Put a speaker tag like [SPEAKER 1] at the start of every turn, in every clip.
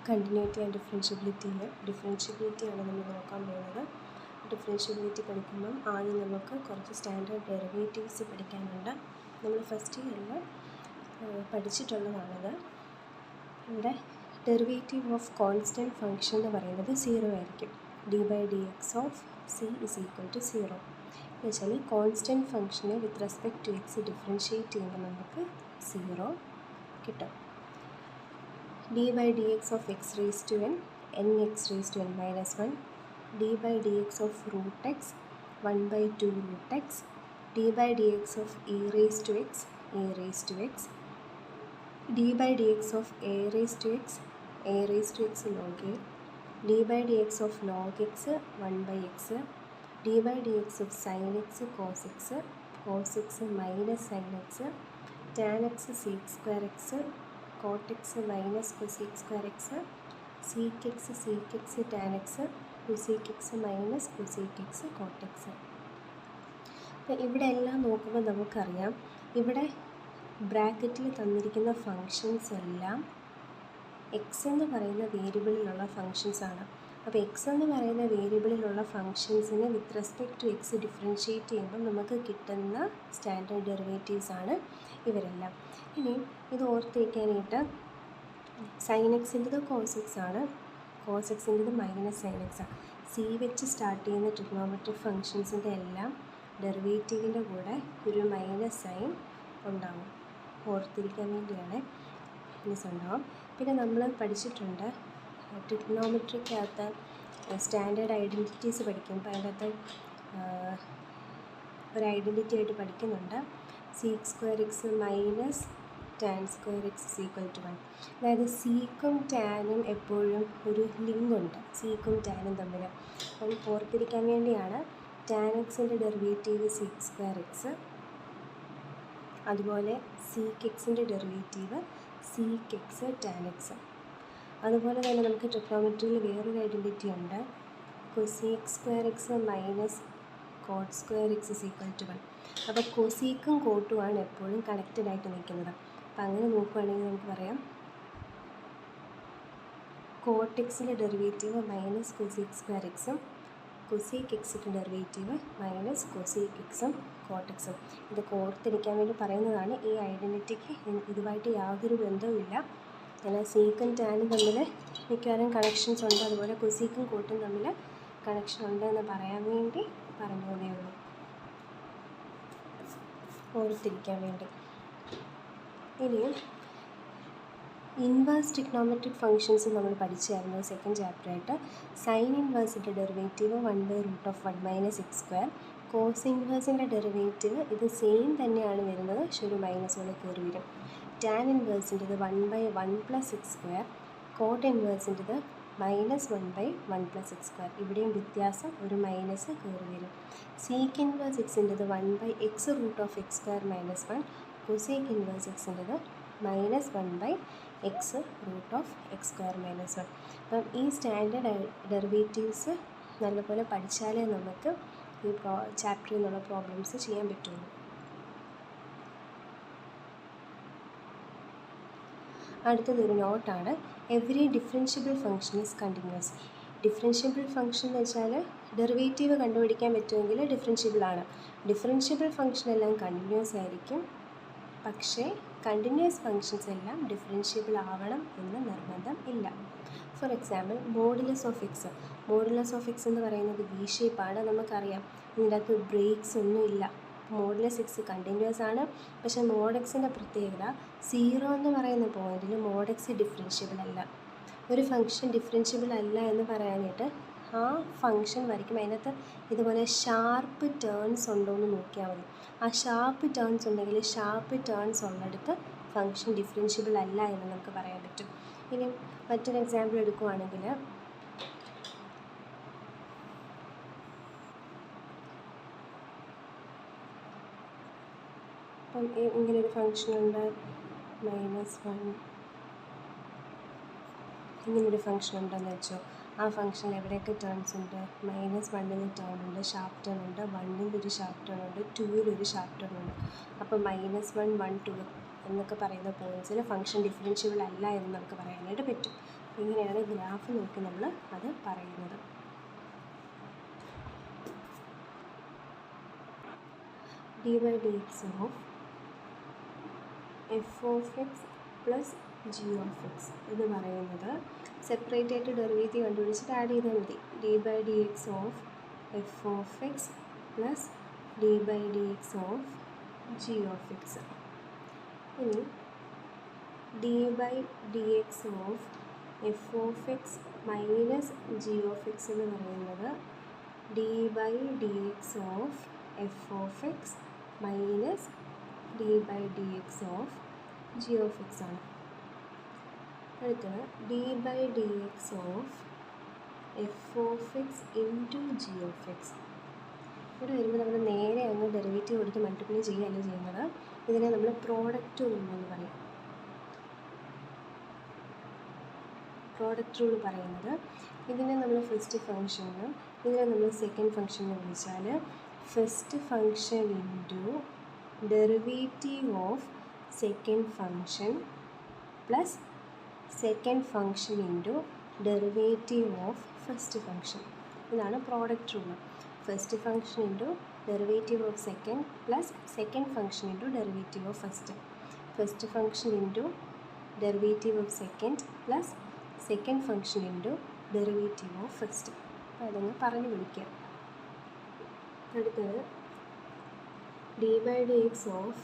[SPEAKER 1] Continuity and ഡിഫറൻഷ്യബിലിറ്റിയാണ് നമ്മൾ നോക്കാൻ പോകുന്നത്. ഡിഫറൻഷ്യബിലിറ്റി പഠിക്കുമ്പം ആദ്യം നമുക്ക് കുറച്ച് സ്റ്റാൻഡേർഡ് ഡെറിവേറ്റീവ്സ് പഠിക്കാനുണ്ട്. നമ്മൾ ഫസ്റ്റ് ഇയറിൽ പഠിച്ചിട്ടുള്ളതാണത്. ഇവിടെ ഡെറിവേറ്റീവ് ഓഫ് കോൺസ്റ്റൻറ്റ് ഫംഗ്ഷൻ എന്ന് പറയുന്നത് 0 ആയിരിക്കും. d/dx ഓഫ് c = 0 എന്ന് വെച്ചാൽ കോൺസ്റ്റൻറ്റ് ഫംഗ്ഷനെ with respect to x differentiate ചെയ്യുമ്പോൾ നമുക്ക് 0 കിട്ടും. d/dx of x raised to n nx raised to n minus 1 d/dx of root x 1/2 root x d/dx of e raised to x d/dx of a raised to x log a d/dx of log x 1/x d/dx of sin x cos x minus sin x tan x sec square x cot x minus cosec square x sec x tan x cosec x minus cosec x cot x. ഇവിടെ എല്ലാം നോക്കുമ്പോൾ നമുക്കറിയാം, ഇവിടെ ബ്രാക്കറ്റിൽ തന്നിരിക്കുന്ന functions എല്ലാം X എന്ന് പറയുന്ന വേരിയബിളിലുള്ള ഫങ്ഷൻസാണ്. അപ്പോൾ എക്സ് എന്ന് പറയുന്ന വേരിയബിളിലുള്ള ഫങ്ഷൻസിനെ with respect to x differentiate ചെയ്യുമ്പോൾ നമുക്ക് കിട്ടുന്ന സ്റ്റാൻഡേർഡ് ഡെറിവേറ്റീവ്സാണ് ഇവരെല്ലാം. ഇനി ഇത് ഓർത്തിരിക്കാനായിട്ട് സൈൻ എക്സിൻ്റെത് കോസ് എക്സ് ആണ്, കോസ് എക്സിൻ്റെത് മൈനസ് സൈൻ എക്സ് ആണ്. സി വെച്ച് സ്റ്റാർട്ട് ചെയ്യുന്ന ട്രിഗ്നോമെട്രിക് ഫങ്ഷൻസിൻ്റെ എല്ലാം ഡെറിവേറ്റീവിൻ്റെ കൂടെ ഒരു മൈനസ് സൈൻ ഉണ്ടാവും. ഓർത്തിരിക്കാൻ വേണ്ടിയാണ് മൈനസ് ഉണ്ടാവും. പിന്നെ നമ്മൾ പഠിച്ചിട്ടുണ്ട് ട്രിഗ്നോമെട്രിക്കകത്ത് സ്റ്റാൻഡേർഡ് ഐഡൻറ്റിറ്റീസ് പഠിക്കുമ്പോൾ അതിനകത്ത് ഒരു ഐഡൻറ്റിറ്റി ആയിട്ട് പഠിക്കുന്നുണ്ട് seek square X minus tan square X = 1. അതായത് സീക്കും ടാനും എപ്പോഴും ഒരു ലിങ്ക് ഉണ്ട്, സീക്കും ടാനും തമ്മിൽ. അപ്പം ഓർത്തിരിക്കാൻ വേണ്ടിയാണ് ടാൻ എക്സിൻ്റെ ഡെറിവേറ്റീവ് സീക്ക് സ്ക്വയർ എക്സ്, അതുപോലെ സീക്ക് എക്സിൻ്റെ derivative sec x tan X. അതുപോലെ തന്നെ നമുക്ക് ട്രിഗ്നോമെട്രിയിൽ വേറൊരു ഐഡൻറ്റിറ്റി ഉണ്ട്, cosec square X minus coat square X = 1. അപ്പോൾ കൊസീക്കും കോട്ടുമാണ് എപ്പോഴും കണക്റ്റഡ് ആയിട്ട് നിൽക്കുന്നത്. അപ്പം അങ്ങനെ നോക്കുകയാണെങ്കിൽ നമുക്ക് പറയാം കോട്ട് എക്സിൻ്റെ ഡെറിവേറ്റീവ് മൈനസ് കൊസീക്ക് സ്ക്വയർ എക്സും കൊസീക്ക് എക്സിൻ്റെ ഡെറിവേറ്റീവ് മൈനസ് കൊസീക്ക് എക്സും കോട്ട് എക്സും. ഇതൊക്കെ ഓർത്തിരിക്കാൻ വേണ്ടി പറയുന്നതാണ്. ഈ ഐഡൻറ്റിറ്റിക്ക് ഇതുമായിട്ട് യാതൊരു ബന്ധവുമില്ല. എന്നാൽ സീക്കും ടാനും തമ്മിൽ മിക്കവാറും കണക്ഷൻസ് ഉണ്ട്, അതുപോലെ കൊസീക്കും കോട്ടും തമ്മിൽ കണക്ഷൻ ഉണ്ട് എന്ന് പറയാൻ വേണ്ടി പറഞ്ഞതേ ഉള്ളൂ, ഓർത്തിരിക്കാൻ വേണ്ടി. ഇനിയും ഇൻവേഴ്സ് ട്രിഗ്നോമെട്രിക് ഫങ്ഷൻസ് നമ്മൾ പഠിച്ചായിരുന്നു സെക്കൻഡ് ചാപ്റ്ററായിട്ട്. സൈൻ ഇൻവേഴ്സിൻ്റെ ഡെറിവേറ്റീവ് 1/√(1 - x²). കോസ് ഇൻവേഴ്സിൻ്റെ ഡെറിവേറ്റീവ് ഇത് സെയിം തന്നെയാണ് വരുന്നത്, പക്ഷെ ഒരു മൈനസ് പോലെ കയറി വരും. ടാൻ ഇൻവേഴ്സിൻ്റെത് 1/1 + x². കോട്ട് ഇൻവേഴ്സിൻ്റെത് -1/1 + x². ഇവിടെയും വ്യത്യാസം ഒരു മൈനസ് കയറി വരും. സീക്ക് ഇൻവേഴ്സ് എക്സിൻ്റെത് 1/x√(x² - 1). കൊസീക്ക് ഇൻവേഴ്സ് എക്സിൻ്റെത് -1/x√(x² - 1). അപ്പം ഈ സ്റ്റാൻഡേർഡ് ഡെറിവേറ്റീവ്സ് നല്ലപോലെ പഠിച്ചാലേ നമുക്ക് ഈ ചാപ്റ്ററിൽ നിന്നുള്ള പ്രോബ്ലംസ് ചെയ്യാൻ പറ്റുള്ളൂ. അടുത്തതൊരു നോട്ടാണ്, every differentiable function is continuous. Differentiable function എന്ന് വെച്ചാൽ ഡെറിവേറ്റീവ് കണ്ടുപിടിക്കാൻ പറ്റുമെങ്കിൽ ഡിഫറൻഷ്യബിളാണ്. ഡിഫറൻഷ്യബിൾ ഫംഗ്ഷൻ എല്ലാം കണ്ടിന്യൂസ് ആയിരിക്കും, പക്ഷേ കണ്ടിന്യൂസ് ഫങ്ഷൻസ് എല്ലാം ഡിഫറൻഷ്യബിൾ ആവണം എന്ന് നിർബന്ധം ഇല്ല. For example modulus of X. Modulus of x എന്ന് പറയുന്നത് വി ഷേപ്പാണ്, നമുക്കറിയാം. ഇതിൻ്റെ അകത്ത് ബ്രേക്സ് ഒന്നും ഇല്ല. മോഡുലസ് എക്സ് കണ്ടിന്യൂസ് ആണ്, പക്ഷേ മോഡ് എക്സിൻ്റെ പ്രത്യേകത 0 എന്ന് പറയുന്ന പോയിന്റിൽ മോഡ് എക്സ് ഡിഫറൻഷ്യബിൾ അല്ല. ഒരു ഫംഗ്ഷൻ ഡിഫറൻഷ്യബിൾ അല്ല എന്ന് പറയാനായിട്ട് ആ ഫംഗ്ഷൻ വരയ്ക്കും, അതിനകത്ത് ഇതുപോലെ ഷാർപ്പ് ടേൺസ് ഉണ്ടോ എന്ന് നോക്കിയാൽ മതി. ആ ഷാർപ്പ് ടേൺസ് ഉണ്ടെങ്കിൽ ഷാർപ്പ് ടേൺസ് ഉള്ളിടത്ത് ഫംഗ്ഷൻ ഡിഫറൻഷ്യബിൾ അല്ല എന്ന് നമുക്ക് പറയാൻ പറ്റും. ഇനി മറ്റൊരു എക്സാമ്പിൾ എടുക്കുകയാണെങ്കിൽ അപ്പം ഇങ്ങനൊരു ഫംഗ്ഷനുണ്ട് -1, ഇങ്ങനൊരു ഫംഗ്ഷൻ ഉണ്ടെന്ന് വെച്ചോ. ആ ഫംഗ്ഷനിൽ എവിടെയൊക്കെ ടേൺസ് ഉണ്ട്? -1 ടേൺ ഉണ്ട്, ഷാർപ്പ് ടേൺ ഉണ്ട്, 1 ഒരു ഷാർപ്പ് ടേൺ ഉണ്ട്, 2 ഒരു ഷാർപ്പ് ടേൺ ഉണ്ട്. അപ്പോൾ -1, 1, 2 എന്നൊക്കെ പറയുന്ന പോയിൻറ്റ്സിൽ ഫംഗ്ഷൻ ഡിഫറൻഷ്യബിൾ അല്ല എന്ന് നമുക്ക് പറയാനായിട്ട് പറ്റും. ഇങ്ങനെയാണ് ഗ്രാഫ് നോക്കി നമ്മൾ അത് പറയുന്നത്. d/dx of f(x) plus g(x) എന്ന് പറയുന്നത് സെപ്പറേറ്റ് ആയിട്ട് ഡെറിവേറ്റീവ് കണ്ടുപിടിച്ചിട്ട് ആഡ് ചെയ്താൽ മതി. d/dx of f(x) plus d/dx of g(x). ഇനി d/dx of f(x) minus g(x) എന്ന് പറയുന്നത് d/dx of f(x) minus d/dx of g(x) ആണ്. അടുത്തത് d/dx of f(x) into g(x). ഇവിടെ വരുമ്പോൾ നമ്മൾ നേരെ അങ്ങ് ഡെറിവേറ്റീവ് കൊടുത്ത് മൾട്ടിപ്ലൈ ചെയ്യുകയല്ല ചെയ്യുന്നത്. ഇതിനെ നമ്മൾ പ്രോഡക്റ്റ് റൂൾ എന്ന് പറയും. പ്രോഡക്റ്റ് റൂൾ പറയുന്നത് ഇതിനെ നമ്മൾ ഫസ്റ്റ് ഫംഗ്ഷനും ഇതിനെ നമ്മൾ സെക്കൻഡ് ഫംഗ്ഷൻ എന്ന് വിളിച്ചാൽ first function into derivative of second function plus second function into derivative of first function. ഇതാണ് product rule. First function into derivative of second plus second function into derivative of first. First function into derivative of second plus second function into derivative of first. അതങ്ങ് പറഞ്ഞു പിടിക്കുക. അടുത്തത് d/dx of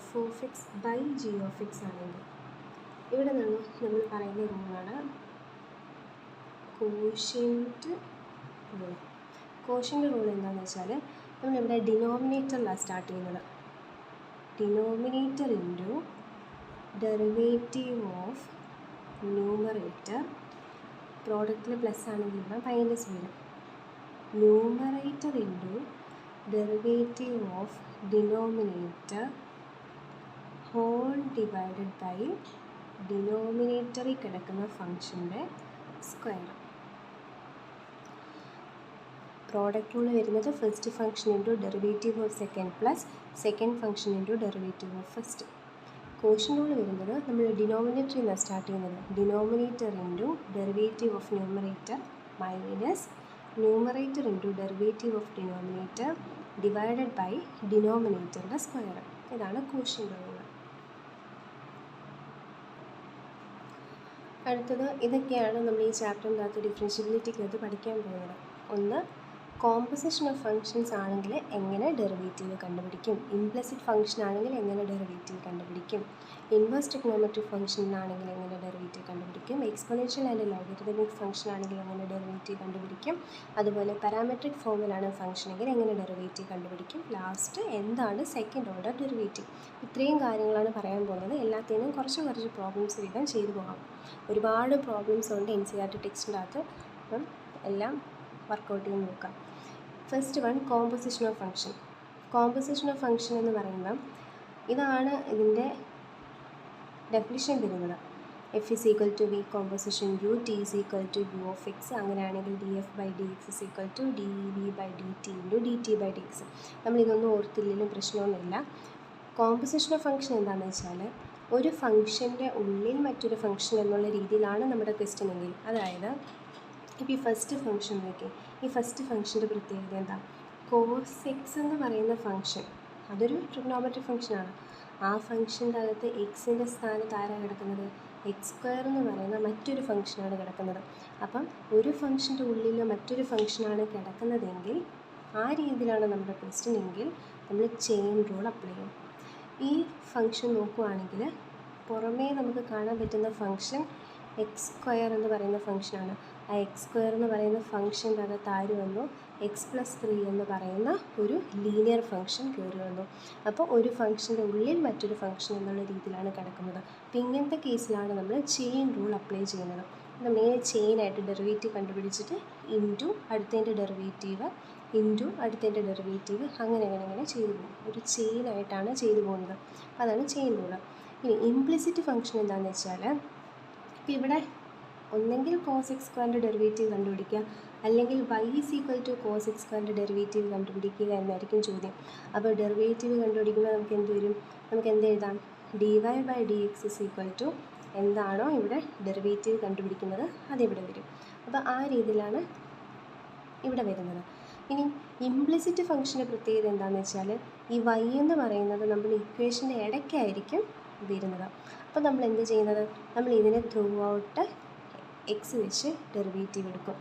[SPEAKER 1] f(x) by g(x) ആണെങ്കിൽ ഇവിടെ നമ്മൾ പറയുന്ന റൂളാണ് quotient rule. Quotient rule എന്താണെന്ന് വെച്ചാൽ നമ്മളിവിടെ ഡിനോമിനേറ്ററിലാണ് സ്റ്റാർട്ട് ചെയ്യുന്നത്. Denominator into derivative of numerator, പ്രോഡക്റ്റിൽ പ്ലസ് ആണെങ്കിൽ മൈനസ് വരും. Numerator into derivative of denominator whole divided by ഡിനോമിനേറ്ററിൽ കിടക്കുന്ന ഫംഗ്ഷൻ്റെ സ്ക്വയർ. പ്രോഡക്റ്റ് റൂൾ വരുന്നത് first function into derivative of second plus second function into derivative of first. Quotient rule വരുന്നത് നമ്മൾ ഡിനോമിനേറ്ററിൽ നിന്നാണ് സ്റ്റാർട്ട് ചെയ്യുന്നത്. Denominator into derivative of numerator minus numerator into derivative of denominator divided by ഡിനോമിനേറ്ററിൻ്റെ square. ഇതാണ് quotient rule. അടുത്തത് ഇതൊക്കെയാണ് നമ്മൾ ഈ ചാപ്റ്ററിനകത്ത് ഡിഫറൻഷ്യബിലിറ്റിക്കകത്ത് പഠിക്കാൻ പോകുന്നത്. ഒന്ന്, കോമ്പോസിഷൻ ഓഫ് ഫങ്ഷൻസ് ആണെങ്കിൽ എങ്ങനെ ഡെറിവേറ്റീവ് കണ്ടുപിടിക്കും, ഇംപ്ലിസിറ്റ് ഫംഗ്ഷൻ ആണെങ്കിൽ എങ്ങനെ ഡെറിവേറ്റീവ് കണ്ടുപിടിക്കും, ഇൻവേഴ്സ് ട്രിഗണോമെട്രിക് ഫംഗ്ഷൻ ആണെങ്കിൽ എങ്ങനെ ഡെറിവേറ്റീവ് കണ്ടുപിടിക്കും, എക്സ്പോണൻഷ്യൽ ആൻഡ് ലോഗരിതമിക് ഫംഗ്ഷൻ ആണെങ്കിൽ എങ്ങനെ ഡെറിവേറ്റീവ് കണ്ടുപിടിക്കും, അതുപോലെ പാരാമെട്രിക് ഫോമിലാണ് ഫംഗ്ഷനെങ്കിൽ എങ്ങനെ ഡെറിവേറ്റീവ് കണ്ടുപിടിക്കും, ലാസ്റ്റ് എന്താണ് സെക്കൻഡ് ഓർഡർ ഡെറിവേറ്റീവ്. ഇത്രയും കാര്യങ്ങളാണ് പറയാൻ പോകുന്നത്. എല്ലാത്തിനും കുറച്ച് പ്രോബ്ലംസ് വീതം ചെയ്തു പോകാം. ഒരുപാട് പ്രോബ്ലംസ് ഉണ്ട് NCERT ടെക്സ്റ്റിൻ്റെ അകത്ത്. അപ്പം എല്ലാം വർക്കൗട്ട് ചെയ്ത് നോക്കാം. First one, composition of function. Composition of function എന്ന് പറയുമ്പം ഇതാണ് ഇതിൻ്റെ ഡെഫിനിഷൻ വരുന്നത്. f is equal to v composition u, t is equal to u of x. അങ്ങനെയാണെങ്കിൽ df/dx is equal to dv/dt into dt/dx. നമ്മളിതൊന്നും ഓർത്തില്ലെങ്കിലും പ്രശ്നമൊന്നുമില്ല. Composition of function എന്താണെന്ന് വെച്ചാൽ ഒരു ഫംഗ്ഷൻ്റെ ഉള്ളിൽ മറ്റൊരു ഫംഗ്ഷൻ എന്നുള്ള രീതിയിലാണ് നമ്മുടെ ക്വസ്റ്റ്യൻ എങ്കിൽ, അതായത് ഇപ്പോൾ ഈ ഫസ്റ്റ് ഫംഗ്ഷൻ നോക്കി, ഈ ഫസ്റ്റ് ഫംഗ്ഷൻ്റെ പ്രത്യേകത എന്താ, cos x എന്ന് പറയുന്ന ഫംഗ്ഷൻ അതൊരു ട്രിഗണോമെട്രിക് ഫംഗ്ഷനാണ്. ആ ഫംഗ്ഷൻ്റെ അകത്ത് എക്സിൻ്റെ സ്ഥാനത്ത് ആരാണ് കിടക്കുന്നത്, x² എന്ന് പറയുന്ന മറ്റൊരു ഫംഗ്ഷനാണ് കിടക്കുന്നത്. അപ്പം ഒരു ഫംഗ്ഷൻ്റെ ഉള്ളിൽ മറ്റൊരു ഫംഗ്ഷനാണ് കിടക്കുന്നതെങ്കിൽ ആ രീതിയിലാണ് നമ്മുടെ ക്വസ്റ്റ്യൻ എങ്കിൽ നമ്മൾ ചെയിൻ റൂൾ അപ്ലൈ ചെയ്യും. ഈ ഫംഗ്ഷൻ നോക്കുകയാണെങ്കിൽ പുറമേ നമുക്ക് കാണാൻ പറ്റുന്ന ഫംഗ്ഷൻ x² എന്ന് പറയുന്ന ഫംഗ്ഷനാണ്. ആ x² എന്ന് പറയുന്ന ഫംഗ്ഷൻ്റെ അകത്ത് ആര് വന്നു, x+3 എന്ന് പറയുന്ന ഒരു ലീനിയർ ഫംഗ്ഷൻ കയറി വന്നു. അപ്പോൾ ഒരു ഫംഗ്ഷൻ്റെ ഉള്ളിൽ മറ്റൊരു ഫംഗ്ഷൻ എന്നുള്ള രീതിയിലാണ് കിടക്കുന്നത്. അപ്പോൾ ഇങ്ങനത്തെ കേസിലാണ് നമ്മൾ ചെയിൻ റൂൾ അപ്ലൈ ചെയ്യുന്നത്. നമ്മൾ ചെയിനായിട്ട് ഡെറിവേറ്റീവ് കണ്ടുപിടിച്ചിട്ട് ഇൻറ്റു അടുത്തതിൻ്റെ ഡെറിവേറ്റീവ് ഇൻറ്റു അടുത്തതിൻ്റെ ഡെറിവേറ്റീവ് അങ്ങനെ ചെയ്തു പോകും. ഒരു ചെയിനായിട്ടാണ് ചെയ്തു പോകുന്നത്. അതാണ് ചെയിൻ റൂൾ. ഇനി ഇംപ്ലിസിറ്റ് ഫംഗ്ഷൻ എന്താണെന്ന് വെച്ചാൽ ഇപ്പോൾ ഇവിടെ ഒന്നെങ്കിൽ cos x² ഡെറിവേറ്റീവ് കണ്ടുപിടിക്കുക, അല്ലെങ്കിൽ y is equal to cos x² derivative കണ്ടുപിടിക്കുക എന്നായിരിക്കും ചോദ്യം. അപ്പോൾ ഡെറിവേറ്റീവ് കണ്ടുപിടിക്കുമ്പോൾ നമുക്ക് എന്ത് വരും, നമുക്ക് എന്ത് എഴുതാം, dy/dx is equal to എന്താണോ ഇവിടെ ഡെറിവേറ്റീവ് കണ്ടുപിടിക്കുന്നത് അതിവിടെ വരും. അപ്പോൾ ആ രീതിയിലാണ് ഇവിടെ വരുന്നത്. ഇനി ഇംപ്ലിസിറ്റ് ഫംഗ്ഷൻ്റെ പ്രത്യേകത എന്താണെന്ന് വെച്ചാൽ ഈ y എന്ന് പറയുന്നത് നമ്മൾ ഇക്വേഷൻ്റെ ഇടയ്ക്കായിരിക്കും വരുന്നത്. അപ്പോൾ നമ്മൾ എന്ത് ചെയ്യുന്നത്, നമ്മൾ ഇതിനെ ത്രൂ ഔട്ട് എക്സ് വെച്ച് ഡെറിവേറ്റീവ് എടുക്കും.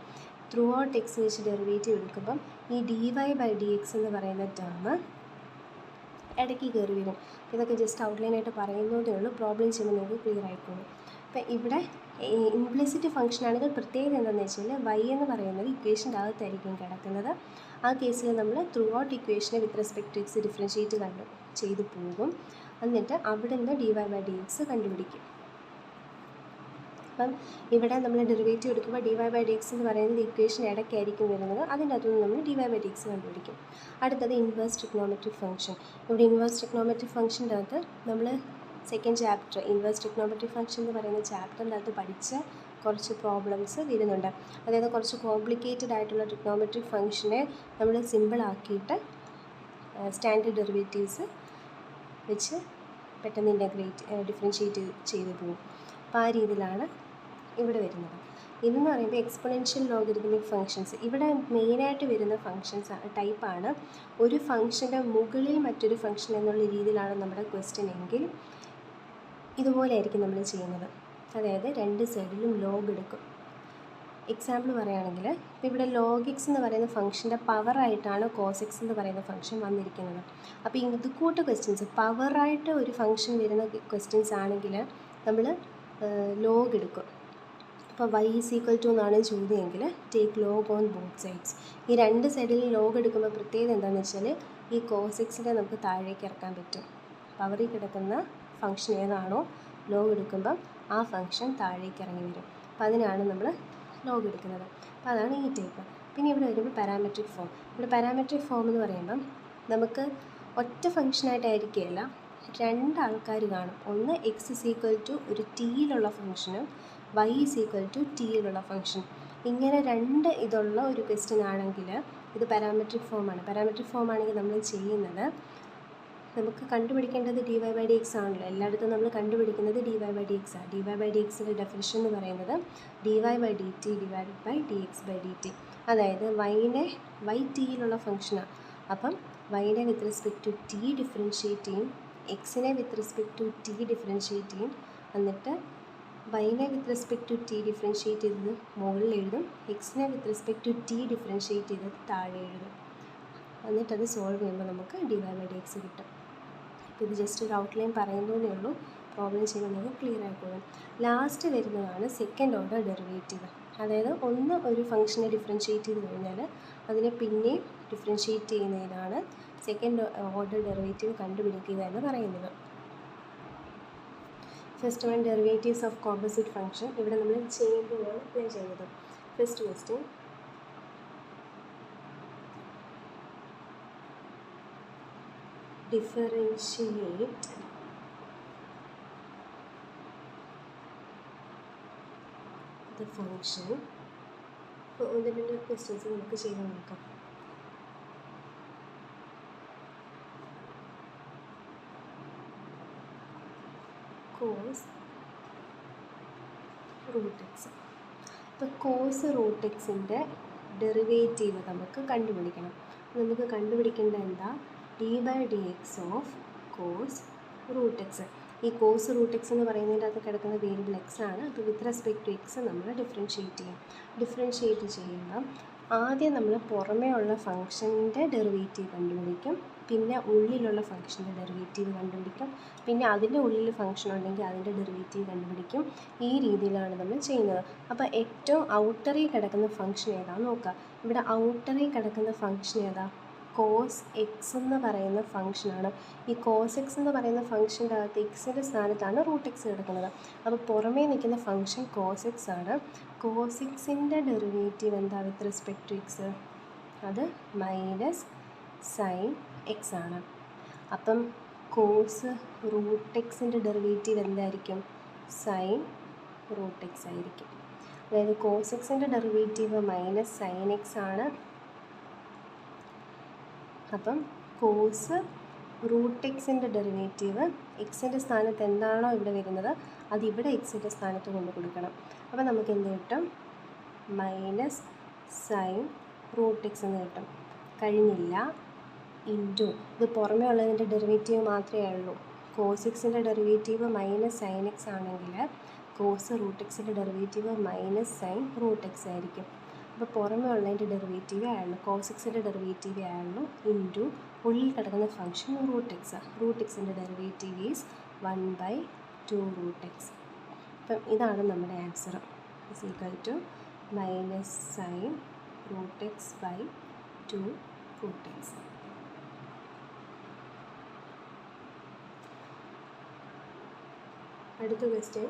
[SPEAKER 1] ത്രൂ ഔട്ട് എക്സ് വെച്ച് ഡെറിവേറ്റീവ് എടുക്കുമ്പം ഈ dy/dx എന്ന് പറയുന്ന ടേം ഇടയ്ക്ക് കയറി വരും. ഇതൊക്കെ ജസ്റ്റ് ഔട്ട്ലൈനായിട്ട് പറയുന്നതേ ഉള്ളൂ, പ്രോബ്ലം ചെയ്യുമ്പോൾ നിങ്ങൾക്ക് ക്ലിയർ ആയിക്കോളും. അപ്പോൾ ഇവിടെ ഇംപ്ലിസിറ്റ് ഫംഗ്ഷൻ ആണെങ്കിൽ പ്രത്യേകത എന്താണെന്ന് വെച്ചാൽ y എന്ന് പറയുന്നത് ഇക്വേഷൻ്റെ അകത്തായിരിക്കും കിടക്കുന്നത്. ആ കേസിൽ നമ്മൾ ത്രൂ ഔട്ട് ഇക്വേഷനെ with respect to x differentiate ചെയ്ത് പോകും. എന്നിട്ട് അവിടെ നിന്ന് dy/dx കണ്ടുപിടിക്കും. അപ്പം ഇവിടെ നമ്മൾ ഡെറിവേറ്റീവ് എടുക്കുമ്പോൾ dy/dx എന്ന് പറയുന്നത് ഇക്വേഷൻ ഇടയ്ക്കായിരിക്കും വരുന്നത്. അതിൻ്റെ അകത്തുനിന്ന് നമ്മൾ dy/dx കണ്ടുപിടിക്കും. അടുത്തത് ഇൻവേഴ്സ് ട്രിഗ്നോമെട്രിക് ഫംഗ്ഷൻ. ഇവിടെ ഇൻവേഴ്സ് ട്രിഗ്നോമെട്രിക് ഫംഗ്ഷൻ്റെ അകത്ത് നമ്മൾ second chapter inverse trigonometric function എന്ന് പറയുന്ന ചാപ്റ്ററിൻ്റെ അകത്ത് പഠിച്ച കുറച്ച് പ്രോബ്ലംസ് വരുന്നുണ്ട്. അതായത് കുറച്ച് കോംപ്ലിക്കേറ്റഡ് ആയിട്ടുള്ള ട്രിഗ്നോമെട്രിക് ഫംഗ്ഷനെ നമ്മൾ സിമ്പിളാക്കിയിട്ട് സ്റ്റാൻഡേർഡ് ഡെറിവേറ്റീവ്സ് വെച്ച് പെട്ടെന്ന് ഡിഫറൻഷ്യേറ്റ് ചെയ്ത് പോകും. അപ്പോൾ ആ രീതിയിലാണ് ഇവിടെ വരുന്നത്. ഇതെന്ന് പറയുമ്പോൾ എക്സ്പൊണൻഷ്യൽ ലോഗരിതമിക് ഫങ്ഷൻസ്. ഇവിടെ മെയിനായിട്ട് വരുന്ന ഫങ്ഷൻസ് ടൈപ്പാണ് ഒരു ഫംഗ്ഷൻ്റെ മുകളിൽ മറ്റൊരു ഫംഗ്ഷൻ എന്നുള്ള രീതിയിലാണ് നമ്മുടെ ക്വസ്റ്റ്യൻ എങ്കിൽ ഇതുപോലെ ആയിരിക്കും നമ്മൾ ചെയ്യുന്നത്. അതായത് രണ്ട് സൈഡിലും ലോഗ് എടുക്കും. എക്സാമ്പിൾ പറയുകയാണെങ്കിൽ ഇവിടെ log x എന്ന് പറയുന്ന ഫംഗ്ഷൻ്റെ പവറായിട്ടാണ് cos x എന്ന് പറയുന്ന ഫംഗ്ഷൻ വന്നിരിക്കുന്നത്. അപ്പോൾ ഇത് കൂട്ട് ക്വസ്റ്റ്യൻസ് പവറായിട്ട് ഒരു ഫംഗ്ഷൻ വരുന്ന ക്വസ്റ്റ്യൻസ് ആണെങ്കിൽ നമ്മൾ ലോഗ് എടുക്കും. അപ്പോൾ y = എന്നാണ് ചോദ്യമെങ്കിൽ take log on both sides. ഈ രണ്ട് സൈഡിൽ ലോഗ് എടുക്കുമ്പോൾ പ്രത്യേകത എന്താണെന്ന് വെച്ചാൽ ഈ cos x-നെ നമുക്ക് താഴേക്ക് ഇറക്കാൻ പറ്റും. പവറിൽ കിടക്കുന്ന ഫംഗ്ഷൻ ഏതാണോ ലോഗ് എടുക്കുമ്പം ആ ഫംഗ്ഷൻ താഴേക്ക് ഇറങ്ങി വരും. അപ്പോൾ അതിനാണ് നമ്മൾ ലോഗ് എടുക്കുന്നത്. അപ്പോൾ അതാണ് ഈ ടൈപ്പ്. പിന്നെ ഇവിടെ വരുമ്പോൾ പാരാമെട്രിക് ഫോം. ഇവിടെ പാരാമെട്രിക് ഫോം എന്ന് പറയുമ്പം നമുക്ക് ഒറ്റ ഫംഗ്ഷനായിട്ടായിരിക്കുകയല്ല, രണ്ടാൾക്കാർ കാണും. ഒന്ന് x ഒരു ടിയിലുള്ള ഫംഗ്ഷനും y ടിയിലുള്ള ഫംഗ്ഷൻ. ഇങ്ങനെ രണ്ട് ഇതുള്ള ഒരു ക്വസ്റ്റ്യൻ ആണെങ്കിൽ ഇത് പാരാമെട്രിക് ഫോമാണ്. പാരാമെട്രിക് ഫോം ആണെങ്കിൽ നമ്മൾ ചെയ്യുന്നത് നമുക്ക് കണ്ടുപിടിക്കേണ്ടത് dy/dx ആണല്ലോ. എല്ലായിടത്തും നമ്മൾ കണ്ടുപിടിക്കുന്നത് dy/dx ആണ്. dy/dxയുടെ ഡെഫിനിഷൻ എന്ന് പറയുന്നത് dy/dt /dx/dt. അതായത് y ടിയിലുള്ള ഫംഗ്ഷനാണ്. അപ്പം y-നെ with respect to t differentiate ചെയ്യും, x-നെ with respect to t differentiate ചെയ്യും. എന്നിട്ട് y-നെ with respect to t differentiate ചെയ്തത് മുകളിൽ എഴുതും, x-നെ with respect to t differentiate ചെയ്തത് താഴെ എഴുതും. എന്നിട്ടത് സോൾവ് ചെയ്യുമ്പോൾ നമുക്ക് dy/dx കിട്ടും. ഇത് ജസ്റ്റ് ഒരു ഔട്ട്ലൈൻ പറയുന്നതേ ഉള്ളൂ, പ്രോബ്ലം ചെയ്യുമ്പോൾ നമുക്ക് ക്ലിയർ ആയിക്കോളും. ലാസ്റ്റ് വരുന്നതാണ് സെക്കൻഡ് ഓർഡർ ഡെറിവേറ്റീവ്. അതായത് ഒന്ന് ഒരു ഫംഗ്ഷനെ ഡിഫറൻഷ്യേറ്റ് ചെയ്ത് കഴിഞ്ഞാൽ അതിനെ പിന്നെയും ഡിഫറൻഷ്യേറ്റ് ചെയ്യുന്നതിനാണ് സെക്കൻഡ് ഓർഡർ ഡെറിവേറ്റീവ് കണ്ടുപിടിക്കുക എന്ന് പറയുന്നത്. First one derivatives of composite function. ഇവിടെ നമ്മൾ ചെയ്യുമ്പോഴാണ് അപ്ലൈ ചെയ്യുന്നത്. First question differentiate the function. അപ്പോൾ ഒന്ന് രണ്ട് ക്വസ്റ്റ്യൻസ് നമുക്ക് ചെയ്ത് നോക്കാം. cos √x. അപ്പോൾ cos √x-ൻ്റെ ഡെറിവേറ്റീവ് നമുക്ക് കണ്ടുപിടിക്കണം. നമുക്ക് കണ്ടുപിടിക്കേണ്ട എന്താ, dy/dx ഓഫ് cos √x. ഈ cos √x എന്ന് പറയുന്നതിൻ്റെ അകത്ത് കിടക്കുന്ന വേരിയബിൾ x ആണ്. അപ്പോൾ വിത്ത് റെസ്പെക്ട് ടു x നമ്മൾ ഡിഫറൻഷ്യേറ്റ് ചെയ്യും. ഡിഫറൻഷ്യേറ്റ് ചെയ്യുമ്പോൾ ആദ്യം നമ്മൾ പുറമേ ഉള്ള ഫംഗ്ഷൻ്റെ ഡെറിവേറ്റീവ് കണ്ടുപിടിക്കും, പിന്നെ ഉള്ളിലുള്ള ഫംഗ്ഷൻ്റെ ഡെറിവേറ്റീവ് കണ്ടുപിടിക്കും, പിന്നെ അതിൻ്റെ ഉള്ളിൽ ഫംഗ്ഷൻ ഉണ്ടെങ്കിൽ അതിൻ്റെ ഡെറിവേറ്റീവ് കണ്ടുപിടിക്കും. ഈ രീതിയിലാണ് നമ്മൾ ചെയ്യുന്നത്. അപ്പോൾ ഏറ്റവും ഔട്ടറിൽ കിടക്കുന്ന ഫംഗ്ഷൻ ഏതാണെന്ന് നോക്കുക. ഇവിടെ ഔട്ടറിൽ കിടക്കുന്ന ഫംഗ്ഷൻ ഏതാ, cos x എന്ന് പറയുന്ന ഫംഗ്ഷനാണ്. ഈ cos x എന്ന് പറയുന്ന ഫംഗ്ഷൻ്റെ അകത്ത് എക്സിൻ്റെ സ്ഥാനത്താണ് √x കിടക്കുന്നത്. അപ്പോൾ പുറമേ നിൽക്കുന്ന ഫംഗ്ഷൻ cos x ആണ്. cos x-ൻ്റെ ഡെറിവേറ്റീവ് എന്താ വിത്ത് റെസ്പെക്ട് ടു x, അത് -sin x ആണ്. അപ്പം cos √x-ൻ്റെ ഡെറിവേറ്റീവ് എന്തായിരിക്കും, sin √x ആയിരിക്കും. അതായത് cos x-ൻ്റെ ഡെറിവേറ്റീവ് -sin x ആണ്. അപ്പം cos √x-ൻ്റെ ഡെറിവേറ്റീവ് എക്സിൻ്റെ സ്ഥാനത്ത് എന്താണോ ഇവിടെ വരുന്നത് അത് ഇവിടെ എക്സിൻ്റെ സ്ഥാനത്ത് കൊണ്ട് കൊടുക്കണം. അപ്പോൾ നമുക്ക് എന്ത് കിട്ടും? മൈനസ് സൈൻ റൂട്ട് എക്സ് എന്ന് കിട്ടും. കഴിഞ്ഞില്ല. ഇൻറ്റു ഇത് പുറമേ ഉള്ളതിൻ്റെ ഡെറിവേറ്റീവ് മാത്രമേ ഉള്ളൂ. കോസ് എക്സിൻ്റെ ഡെറിവേറ്റീവ് മൈനസ് സൈൻ എക്സ് ആണെങ്കിൽ കോസ് റൂട്ട് എക്സിൻ്റെ derivative minus sine root x ആയിരിക്കും. അപ്പോൾ പുറമേ ഉള്ളതിൻ്റെ ഡെറിവേറ്റീവേ ആയുള്ളൂ, കോസ് എക്സിൻ്റെ ഡെറിവേറ്റീവേ ആയുള്ളൂ. ഇൻറ്റു ഉള്ളിൽ കിടക്കുന്ന ഫംഗ്ഷൻ റൂട്ട് എക്സ്. റൂട്ട് എക്സിൻ്റെ ഡെറിവേറ്റീവ് ഈസ് 1/2 റൂട്ട് എക്സ്. അപ്പം ഇതാണ് നമ്മുടെ answer. Is equal to minus sine root x by 2 root x. അടുത്ത question,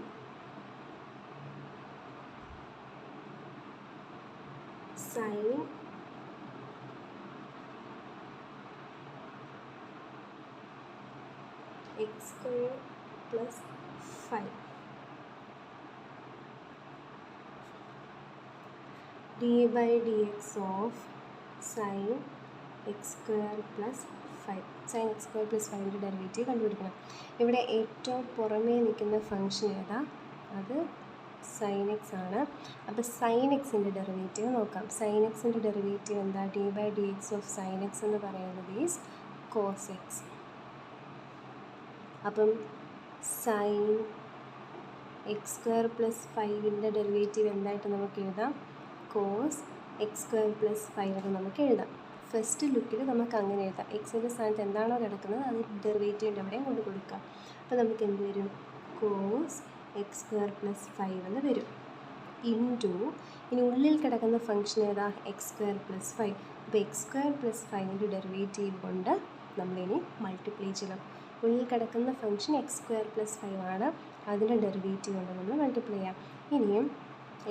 [SPEAKER 1] sine x square plus 5 d/dx of sine x square plus 5. Sine x square plus 5ൻ്റെ derivative കണ്ടുപിടിക്കണം. ഇവിടെ ഏറ്റവും പുറമേ നിൽക്കുന്ന ഫംഗ്ഷൻ ഏതാ? അത് സൈൻ എക്സ് ആണ്. അപ്പോൾ സൈൻ എക്സിൻ്റെ ഡെറിവേറ്റീവ് നോക്കാം. സൈൻ എക്സിൻ്റെ ഡെറിവേറ്റീവ് എന്താ? d/dx ഓഫ് സൈൻ എക്സ് എന്ന് പറയുന്നത് ഈസ് കോസ് എക്സ്. അപ്പം സൈൻ എക്സ് സ്ക്വയർ പ്ലസ് 5ൻ്റെ ഡെറിവേറ്റീവ് എന്തായിട്ട് നമുക്ക് എഴുതാം? കോസ് എക്സ് സ്ക്വയർ പ്ലസ് 5 എന്ന് നമുക്ക് എഴുതാം. ഫസ്റ്റ് ലുക്കിൽ നമുക്ക് അങ്ങനെ എഴുതാം. എക്സിൻ്റെ സ്ഥാനത്ത് എന്താണോ കിടക്കുന്നത് അത് ഡെറിവേറ്റീവിൻ്റെ അവിടെയും കൊണ്ട് കൊടുക്കാം. അപ്പോൾ നമുക്ക് എന്ത് വരും? കോസ് എക്സ് സ്ക്വയർ പ്ലസ് 5 എന്ന് വരും. ഇൻറ്റു ഇനി ഉള്ളിൽ കിടക്കുന്ന ഫംഗ്ഷൻ ഏതാ? X square plus 5. അപ്പോൾ എക്സ് സ്ക്വയർ പ്ലസ് 5ൻ്റെ ഡെറിവേറ്റീവ് കൊണ്ട് നമ്മളിനി മൾട്ടിപ്ലൈ ചെയ്യണം. ഉള്ളിൽ കിടക്കുന്ന ഫംഗ്ഷൻ എക്സ് സ്ക്വയർ പ്ലസ് 5 ആണ്. അതിൻ്റെ ഡെറിവേറ്റീവ് കൊണ്ട് നമ്മൾ മൾട്ടിപ്ലൈ ചെയ്യാം. ഇനിയും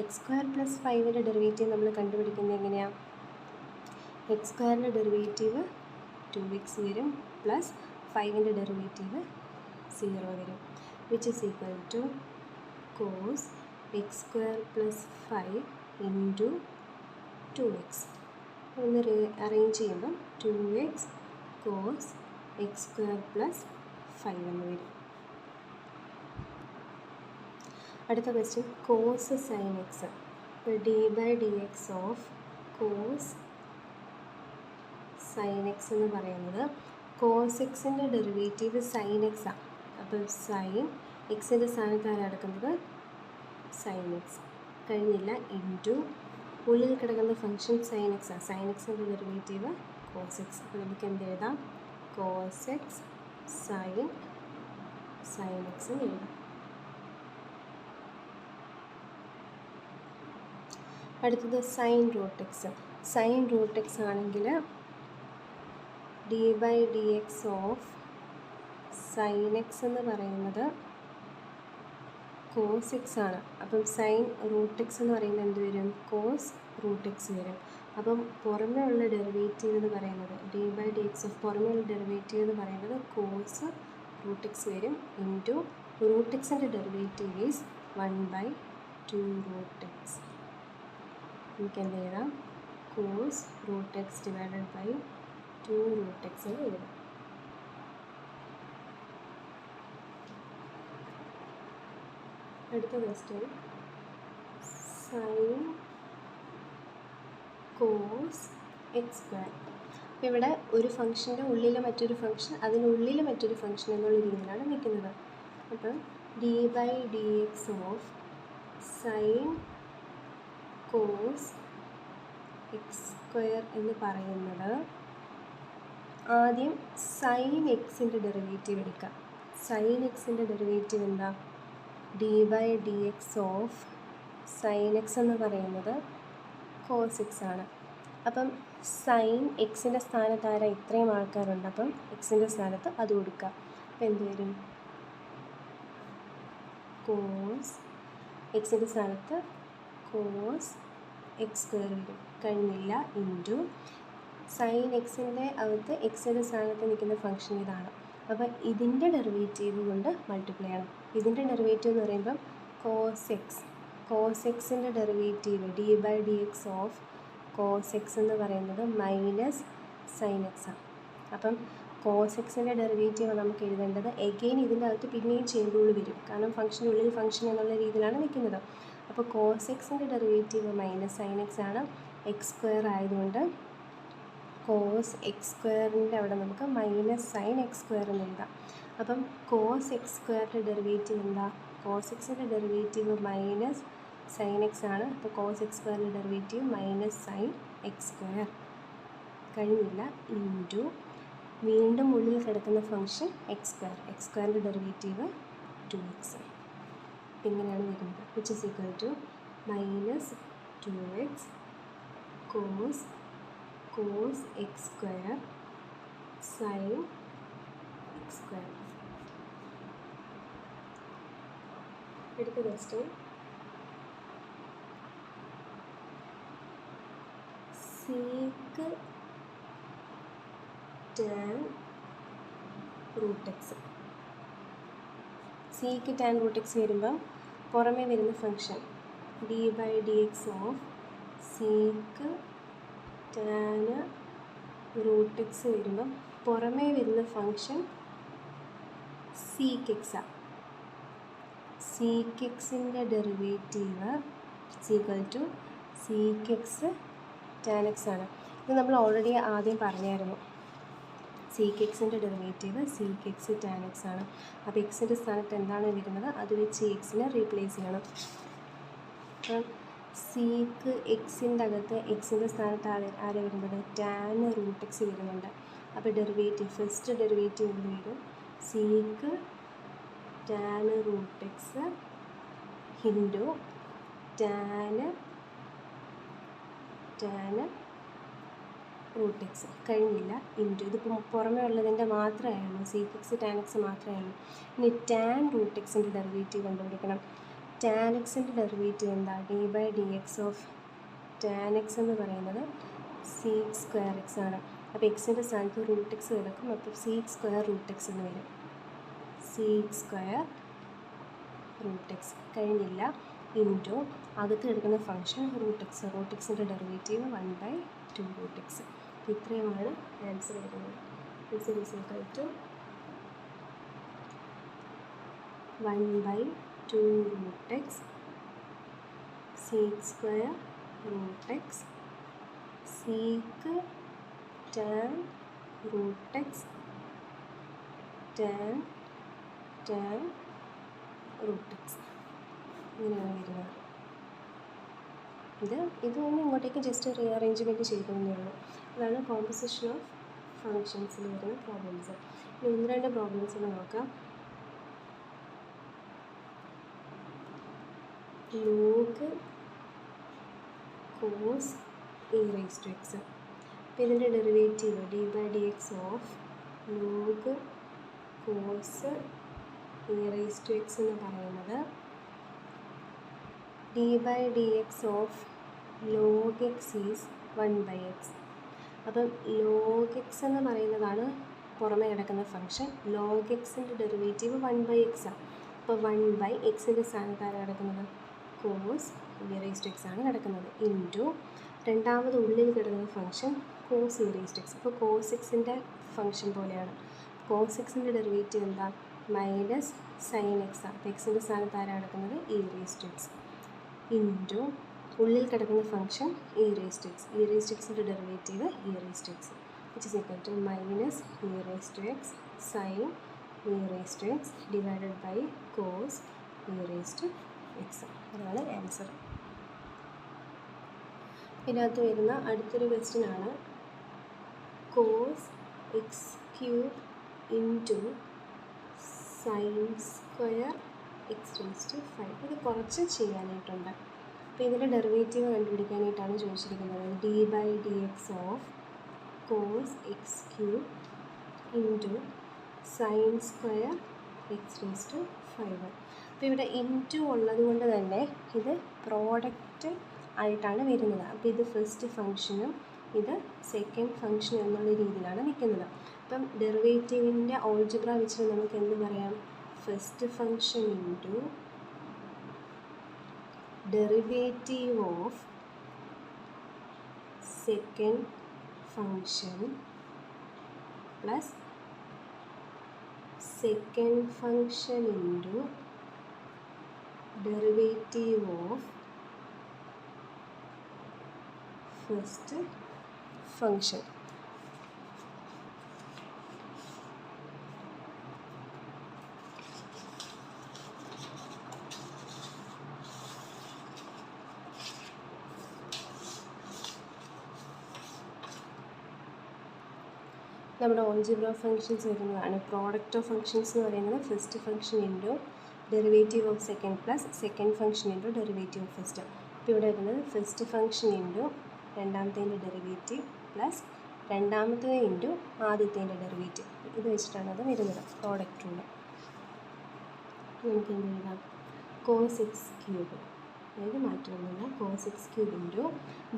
[SPEAKER 1] എക്സ് സ്ക്വയർ പ്ലസ് 5ൻ്റെ ഡെറിവേറ്റീവ് നമ്മൾ കണ്ടുപിടിക്കുന്നത് എങ്ങനെയാണ്? എക്സ് സ്ക്വയറിൻ്റെ ഡെറിവേറ്റീവ് 2x വരും, പ്ലസ് 5ൻ്റെ ഡെറിവേറ്റീവ് 0 വരും, which is equal to cos x square plus 5 into 2x. ഒന്ന് അറേഞ്ച് ചെയ്യുമ്പം 2x cos x square plus 5 എന്ന് വരും. അടുത്ത question, cos sine x. d/dx of cos sine x എന്ന് പറയുന്നത് കോസ് എക്സിൻ്റെ ഡെറിവേറ്റീവ് സൈൻ എക്സ് ആണ്. അപ്പോൾ സൈൻ എക്സിൻ്റെ സ്ഥാനത്ത് ആരാണ് കിടക്കുന്നത്? Sign X. കഴിഞ്ഞില്ല. ഇൻറ്റു ഉള്ളിൽ കിടക്കുന്ന ഫംഗ്ഷൻ സൈൻ എക്സ് ആണ്. സൈൻ എക്സിൻ്റെ ഡെറിവേറ്റീവ് കോസ് എക്സ്. അപ്പോൾ നമുക്ക് എന്ത് എഴുതാം? കോസ് എക്സ് സൈൻ എക്സ് എന്ന് എഴുതാം. അടുത്തത് sine root x. Sine root x ആണെങ്കിൽ d/dx ഓഫ് സൈൻ എക്സ് എന്ന് പറയുന്നത് കോസ് എക്സ് ആണ്. അപ്പം സൈൻ റൂട്ട് എക്സ് എന്ന് പറയുമ്പോൾ എന്ത് വരും? കോസ് റൂട്ട് എക്സ് വരും. അപ്പം പുറമേ ഉള്ള ഡെറിവേറ്റീവ് എന്ന് പറയുന്നത് d/dx ഓഫ് പുറമേ ഉള്ള ഡെറിവേറ്റീവ് എന്ന് പറയുന്നത് കോസ് റൂട്ട് എക്സ് വരും. ഇൻറ്റു റൂട്ട് എക്സിൻ്റെ ഡെറിവേറ്റീവ് ഈസ് 1/2 റൂട്ട് എക്സ്. നമുക്ക് എന്ത് എഴുതാം? Cos root x divided by 2 root x എന്ന് എഴുതാം. അടുത്ത question, sine cos x square. ഇവിടെ ഒരു ഫംഗ്ഷൻ്റെ ഉള്ളിൽ മറ്റൊരു ഫംഗ്ഷൻ, അതിനുള്ളിൽ മറ്റൊരു ഫംഗ്ഷൻ എന്നുള്ള രീതിയിലാണ് നിൽക്കുന്നത്. അപ്പം d/dx of sine cos x square എന്ന് പറയുന്നത് ആദ്യം സൈൻ എക്സിൻ്റെ ഡെറിവേറ്റീവ് എടുക്കാം. സൈൻ എക്സിൻ്റെ ഡെറിവേറ്റീവ് എന്താ? d/dx ഓഫ് സൈൻ എക്സ് എന്ന് പറയുന്നത് കോസ് എക്സ് ആണ്. അപ്പം സൈൻ എക്സിൻ്റെ സ്ഥാനത്ത് ആരാ? ഇത്രയും ആൾക്കാരുണ്ട്. അപ്പം എക്സിൻ്റെ സ്ഥാനത്ത് അത് കൊടുക്കുക. അപ്പം എന്ത് വരും? കോസ് എക്സിൻ്റെ സ്ഥാനത്ത് കോസ് എക്സ് സ്ക്വയർ വരും. കഴിഞ്ഞില്ല. ഇൻറ്റു സൈൻ എക്സിൻ്റെ അകത്ത് എക്സിൻ്റെ സ്ഥാനത്ത് നിൽക്കുന്ന ഫംഗ്ഷൻ ഇതാണ്. അപ്പോൾ ഇതിൻ്റെ ഡെറിവേറ്റീവ് കൊണ്ട് മൾട്ടിപ്ലൈ ചെയ്യണം. ഇതിൻ്റെ ഡെറിവേറ്റീവ് എന്ന് പറയുമ്പം കോസ് എക്സ്. കോസ് എക്സിൻ്റെ derivative d/dx of cos x എന്ന് പറയുന്നത് മൈനസ് സൈൻ എക്സ് ആണ്. അപ്പം കോസ് എക്സിൻ്റെ ഡെറിവേറ്റീവ് നമുക്ക് എഴുതേണ്ടത് എഗെയിൻ ഇതിൻ്റെ അകത്ത് പിന്നെയും ചെയിൻ റൂൾ വരും, കാരണം ഫംഗ്ഷൻ്റെ ഉള്ളിൽ ഫംഗ്ഷൻ എന്നുള്ള രീതിയിലാണ് നിൽക്കുന്നത്. അപ്പോൾ കോസ് എക്സിൻ്റെ ഡെറിവേറ്റീവ് മൈനസ് സൈൻ എക്സ് ആണ്. എക്സ് സ്ക്വയർ ആയതുകൊണ്ട് കോസ് എക്സ് സ്ക്വയറിൻ്റെ അവിടെ നമുക്ക് മൈനസ് സൈൻ എക്സ് സ്ക്വയർ എന്ന് എഴുതാം. അപ്പം കോസ് എക്സ് സ്ക്വയറിൻ്റെ ഡെറിവേറ്റീവ് എന്താ? കോസ് എക്സിൻ്റെ ഡെറിവേറ്റീവ് മൈനസ് സൈൻ എക്സ് ആണ്. അപ്പോൾ കോസ് എക്സ് സ്ക്വയറിൻ്റെ derivative minus sine x square കഴിഞ്ഞില്ല ഇൻറ്റു വീണ്ടും ഉള്ളിൽ കിടക്കുന്ന ഫംഗ്ഷൻ എക്സ് സ്ക്വയർ. എക്സ് സ്ക്വയറിൻ്റെ ഡെറിവേറ്റീവ് 2x. ഇങ്ങനെയാണ് വരുന്നത്. Which is equal to minus 2x cos x square sine x square. അടുത്ത question sec tan root x. Sec tan root x വരുമ്പം പുറമേ വരുന്ന function d/dx of sec tan root x വരുമ്പം പുറമേ വരുന്ന ഫംഗ്ഷൻ സീക്ക് എക്സാണ്. സീക്ക് എക്സിൻ്റെ derivative equal to sec x tan x ആണ്. ഇത് നമ്മൾ ഓൾറെഡി ആദ്യം പറഞ്ഞായിരുന്നു. സീക്ക് എക്സിൻ്റെ derivative sec x tan x ആണ്. അപ്പോൾ എക്സിൻ്റെ സ്ഥാനത്ത് എന്താണ് വരുന്നത് അത് വെച്ച് എക്സിനെ റീപ്ലേസ് ചെയ്യണം. അപ്പം സീക്ക് എക്സിൻ്റെ അകത്ത് എക്സിൻ്റെ സ്ഥാനത്ത് ആരെ വരുന്നത്? ടാൻ റൂട്ട് എക്സ് വരുന്നുണ്ട്. അപ്പോൾ ഡെറിവേറ്റീവ് ഫസ്റ്റ് ഡെറിവേറ്റീവ് എന്ത് വരും? Sec tan root x into tan root x കഴിഞ്ഞില്ല ഇൻറ്റു ഇതിപ്പോൾ പുറമേ ഉള്ളതിൻ്റെ മാത്രമേ ഉള്ളൂ, സീക്ക് എക്സ് ടാൻ എക്സ് മാത്രമേ ഉള്ളൂ. ഇനി ടാൻ റൂട്ട് എക്സിൻ്റെ ഡെറിവേറ്റീവ് കണ്ടുപിടിക്കണം. ടാൻ എക്സിൻ്റെ ഡെറിവേറ്റീവ് എന്താ? d/dx ഓഫ് ടാൻ എക്സ് എന്ന് പറയുന്നത് സീക്ക് സ്ക്വയർ എക്സ് ആണ്. അപ്പോൾ എക്സിൻ്റെ സ്ഥാനത്ത് റൂട്ട് എക്സ് കിടക്കും. അപ്പോൾ സീക്ക് സ്ക്വയർ റൂട്ട് എക്സ് എന്ന് വരും. സീക്ക് സ്ക്വയർ റൂട്ട് എക്സ് കഴിഞ്ഞില്ല ഇൻറ്റു അകത്ത് കിടക്കുന്ന ഫംഗ്ഷൻ റൂട്ട് എക്സ്. റൂട്ട് എക്സിൻ്റെ ഡെറിവേറ്റീവ് 1/2 റൂട്ട് എക്സ്. ഇത്രയുമാണ് ആൻസർ വരുന്നത്. This is equal to 1/2 root x sec square root x sec tan root x tan root x ഇങ്ങനെയാണ് വരുന്നത്. ഇതൊന്നും ഇങ്ങോട്ടേക്ക് ജസ്റ്റ് റീഅറേഞ്ച്മെൻറ്റ് ചെയ്തതേ ഉള്ളൂ. അതാണ് കോമ്പോസിഷൻ ഓഫ് ഫങ്ഷൻസിൽ വരുന്ന പ്രോബ്ലംസ്. ഇനി 1-2 പ്രോബ്ലംസ് നോക്കാം. Log cos e raise to x. അപ്പോൾ ഇതിൻ്റെ derivative d/dx of log cos e raise to x എന്ന് പറയുന്നത് d/dx of log X is 1/x. അപ്പം ലോഗ് എക്സ് എന്ന് പറയുന്നതാണ് പുറമെ കിടക്കുന്ന ഫംഗ്ഷൻ. ലോഗ് എക്സിൻ്റെ ഡെറിവേറ്റീവ് 1/x ആണ്. അപ്പോൾ 1/xൻ്റെ സ്ഥാനത്താണ് കിടക്കുന്നത് cos e raise to x ആണ് കിടക്കുന്നത് ഇൻറ്റു രണ്ടാമത് ഉള്ളിൽ കിടക്കുന്ന function cos e raise to x. അപ്പോൾ കോസ് എക്സിൻ്റെ ഫംഗ്ഷൻ പോലെയാണ്. കോസ് എക്സിൻ്റെ ഡെറിവേറ്റീവ് എന്താ? മൈനസ് സൈൻ എക്സ് ആണ്. അപ്പോൾ എക്സിൻ്റെ സ്ഥാനത്ത് ആരാണ് കിടക്കുന്നത്? e raise to x into ഉള്ളിൽ കിടക്കുന്ന function e raise to x. e raise to എക്സിൻ്റെ derivative e raise to x which is equal to minus e raise to x sign e raise to x divided by cos e raise to x. അതാണ് answer. ഇതിനകത്ത് വരുന്ന അടുത്തൊരു question ആണ് cos x cube into sine square x raise to 5. ഇത് കുറച്ച് ചെയ്യാനായിട്ടുണ്ട്. അപ്പോൾ ഇതിൻ്റെ derivative കണ്ടുപിടിക്കാനായിട്ടാണ് ചോദിച്ചിരിക്കുന്നത്. d/dx of cos x cube into sine square x raise to 5. അപ്പോൾ ഇവിടെ ഇൻറ്റു ഉള്ളത് കൊണ്ട് തന്നെ ഇത് പ്രോഡക്റ്റ് ആയിട്ടാണ് വരുന്നത്. അപ്പോൾ ഇത് ഫസ്റ്റ് ഫംഗ്ഷനും ഇത് സെക്കൻഡ് ഫംഗ്ഷൻ എന്നുള്ള രീതിയിലാണ് നിൽക്കുന്നത്. അപ്പം ഡെറിവേറ്റീവിൻ്റെ ഓൾജിബ്ര വെച്ചിട്ട് നമുക്ക് എന്ത് പറയാം? First function into derivative of second function plus second function into derivative of first function. നമ്മുടെ ഓൾജിബ്ര ഫങ്ഷൻസ് വരുന്നതാണ്. പ്രോഡക്റ്റ് ഓഫ് ഫങ്ഷൻസ് എന്ന് പറയുന്നത് first function into derivative of second plus second function into derivative of first. അപ്പോൾ ഇവിടെ വരുന്നത് first function into രണ്ടാമത്തേൻ്റെ derivative plus രണ്ടാമത്തെ into ആദ്യത്തേൻ്റെ ഡെറിവേറ്റീവ്. ഇത് വെച്ചിട്ടാണ് അത് വരുന്നത് പ്രോഡക്റ്റ് റൂൾ. നമുക്ക് എന്ത് എഴുതാം? cos x ക്യൂബ്, അതായത് മാറ്റമൊന്നുമില്ല, cos x cube into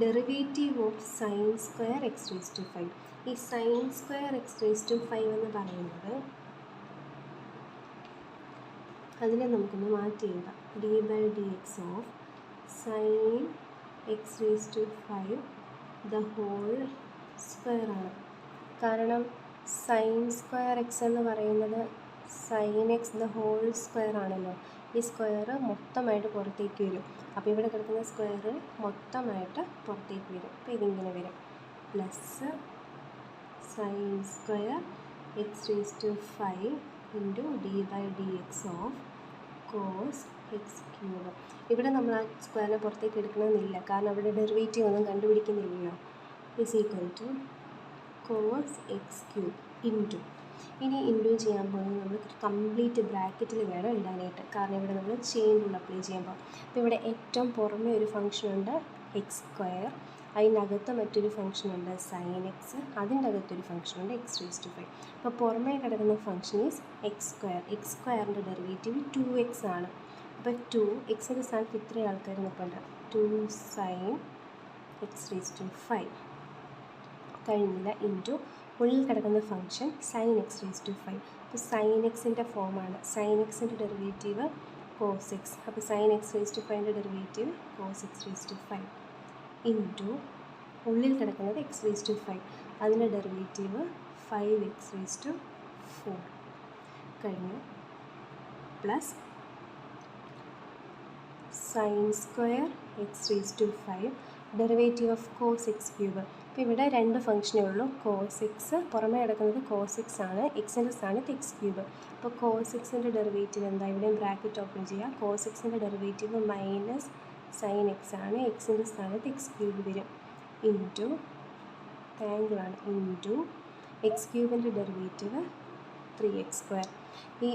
[SPEAKER 1] derivative of sine square x raise to 5. ഈ sine square x raise to 5 എന്ന് പറയുന്നത് അതിനെ നമുക്കൊന്ന് മാറ്റി എഴുതാം. D by d x of sine x raise to 5 the whole square ആണ്. കാരണം സൈൻ സ്ക്വയർ എക്സ് എന്ന് പറയുന്നത് sine x the whole square ആണല്ലോ. ഈ സ്ക്വയർ മൊത്തമായിട്ട് പുറത്തേക്ക് വരും. അപ്പോൾ ഇവിടെ കിടക്കുന്ന സ്ക്വയർ മൊത്തമായിട്ട് പുറത്തേക്ക് വരും. അപ്പോൾ ഇതിങ്ങനെ വരും, plus sine square x raise to 5 into d by d x of cos x cube. ഇവിടെ നമ്മൾ ആ സ്ക്വയറിനെ പുറത്തേക്ക് എടുക്കണമെന്നില്ല, കാരണം അവിടെ ഡെറിവേറ്റീവ് ഒന്നും കണ്ടുപിടിക്കുന്നില്ലല്ലോ. Is equal to cos x cube into, ഇനി ഇൻറ്റു ചെയ്യാൻ പോകുന്നത് നമ്മൾ കംപ്ലീറ്റ് ബ്രാക്കറ്റിൽ വേണം ഇടാനായിട്ട്, കാരണം ഇവിടെ നമ്മൾ ചെയിൻ റൂൾ അപ്ലൈ ചെയ്യുമ്പോൾ. അപ്പോൾ ഇവിടെ ഏറ്റവും പുറമെ ഒരു ഫംഗ്ഷൻ ഉണ്ട് എക്സ് സ്ക്വയർ, അതിനകത്ത് മറ്റൊരു ഫംഗ്ഷൻ ഉണ്ട് സൈൻ എക്സ്, അതിൻ്റെ അകത്തൊരു ഫംഗ്ഷൻ ഉണ്ട് എക്സ് റേസ് ടു 5. അപ്പോൾ പുറമേ കിടക്കുന്ന function is x square. X സ്ക്വയറിൻ്റെ ഡെറിവേറ്റീവ് 2x ആണ്. അപ്പോൾ 2 എക്സിൻ്റെ സ്ഥാനത്ത് ഇത്രയും ആൾക്കാർ നിൽപ്പുണ്ട്, 2 സൈൻ എക്സ് റേസ് ടു 5 കഴിഞ്ഞില്ല, ഇൻറ്റു ഉള്ളിൽ കിടക്കുന്ന function sine x raise to 5. അപ്പോൾ സൈൻ എക്സിൻ്റെ ഫോമാണ്, സൈൻ എക്സിൻ്റെ ഡെറിവേറ്റീവ് കോസ് എക്സ്. അപ്പോൾ സൈൻ എക്സ് റേസ് ടു 5ൻ്റെ derivative cos x raise to 5 into ഉള്ളിൽ കിടക്കുന്നത് എക്സ് റേസ് ടു 5, അതിൻ്റെ ഡെറിവേറ്റീവ് 5x റേസ് ടു 4 കഴിഞ്ഞു, plus sine square x raise to 5 derivative of cos x cube. അപ്പോൾ ഇവിടെ രണ്ട് ഫംഗ്ഷനേ ഉള്ളൂ, കോസ് എക്സ്, പുറമേ കിടക്കുന്നത് കോസ് എക്സ് ആണ്, എക്സിൻ്റെ സ്ഥാനത്ത് എക്സ് ക്യൂബ്. അപ്പോൾ കോസ് എക്സിൻ്റെ ഡെറിവേറ്റീവ് എന്താ, ഇവിടെയും ബ്രാക്കറ്റ് ഓപ്പൺ ചെയ്യുക. കോസ് എക്സിൻ്റെ ഡെറിവേറ്റീവ് മൈനസ് സൈൻ എക്സ് ആണ്, എക്സിൻ്റെ സ്ഥാനത്ത് എക്സ് ക്യൂബ് വരും, ഇൻറ്റു ആംഗിളാണ്, ഇൻറ്റു എക്സ് ക്യൂബിൻ്റെ ഡെറിവേറ്റീവ് 3x സ്ക്വയർ. ഈ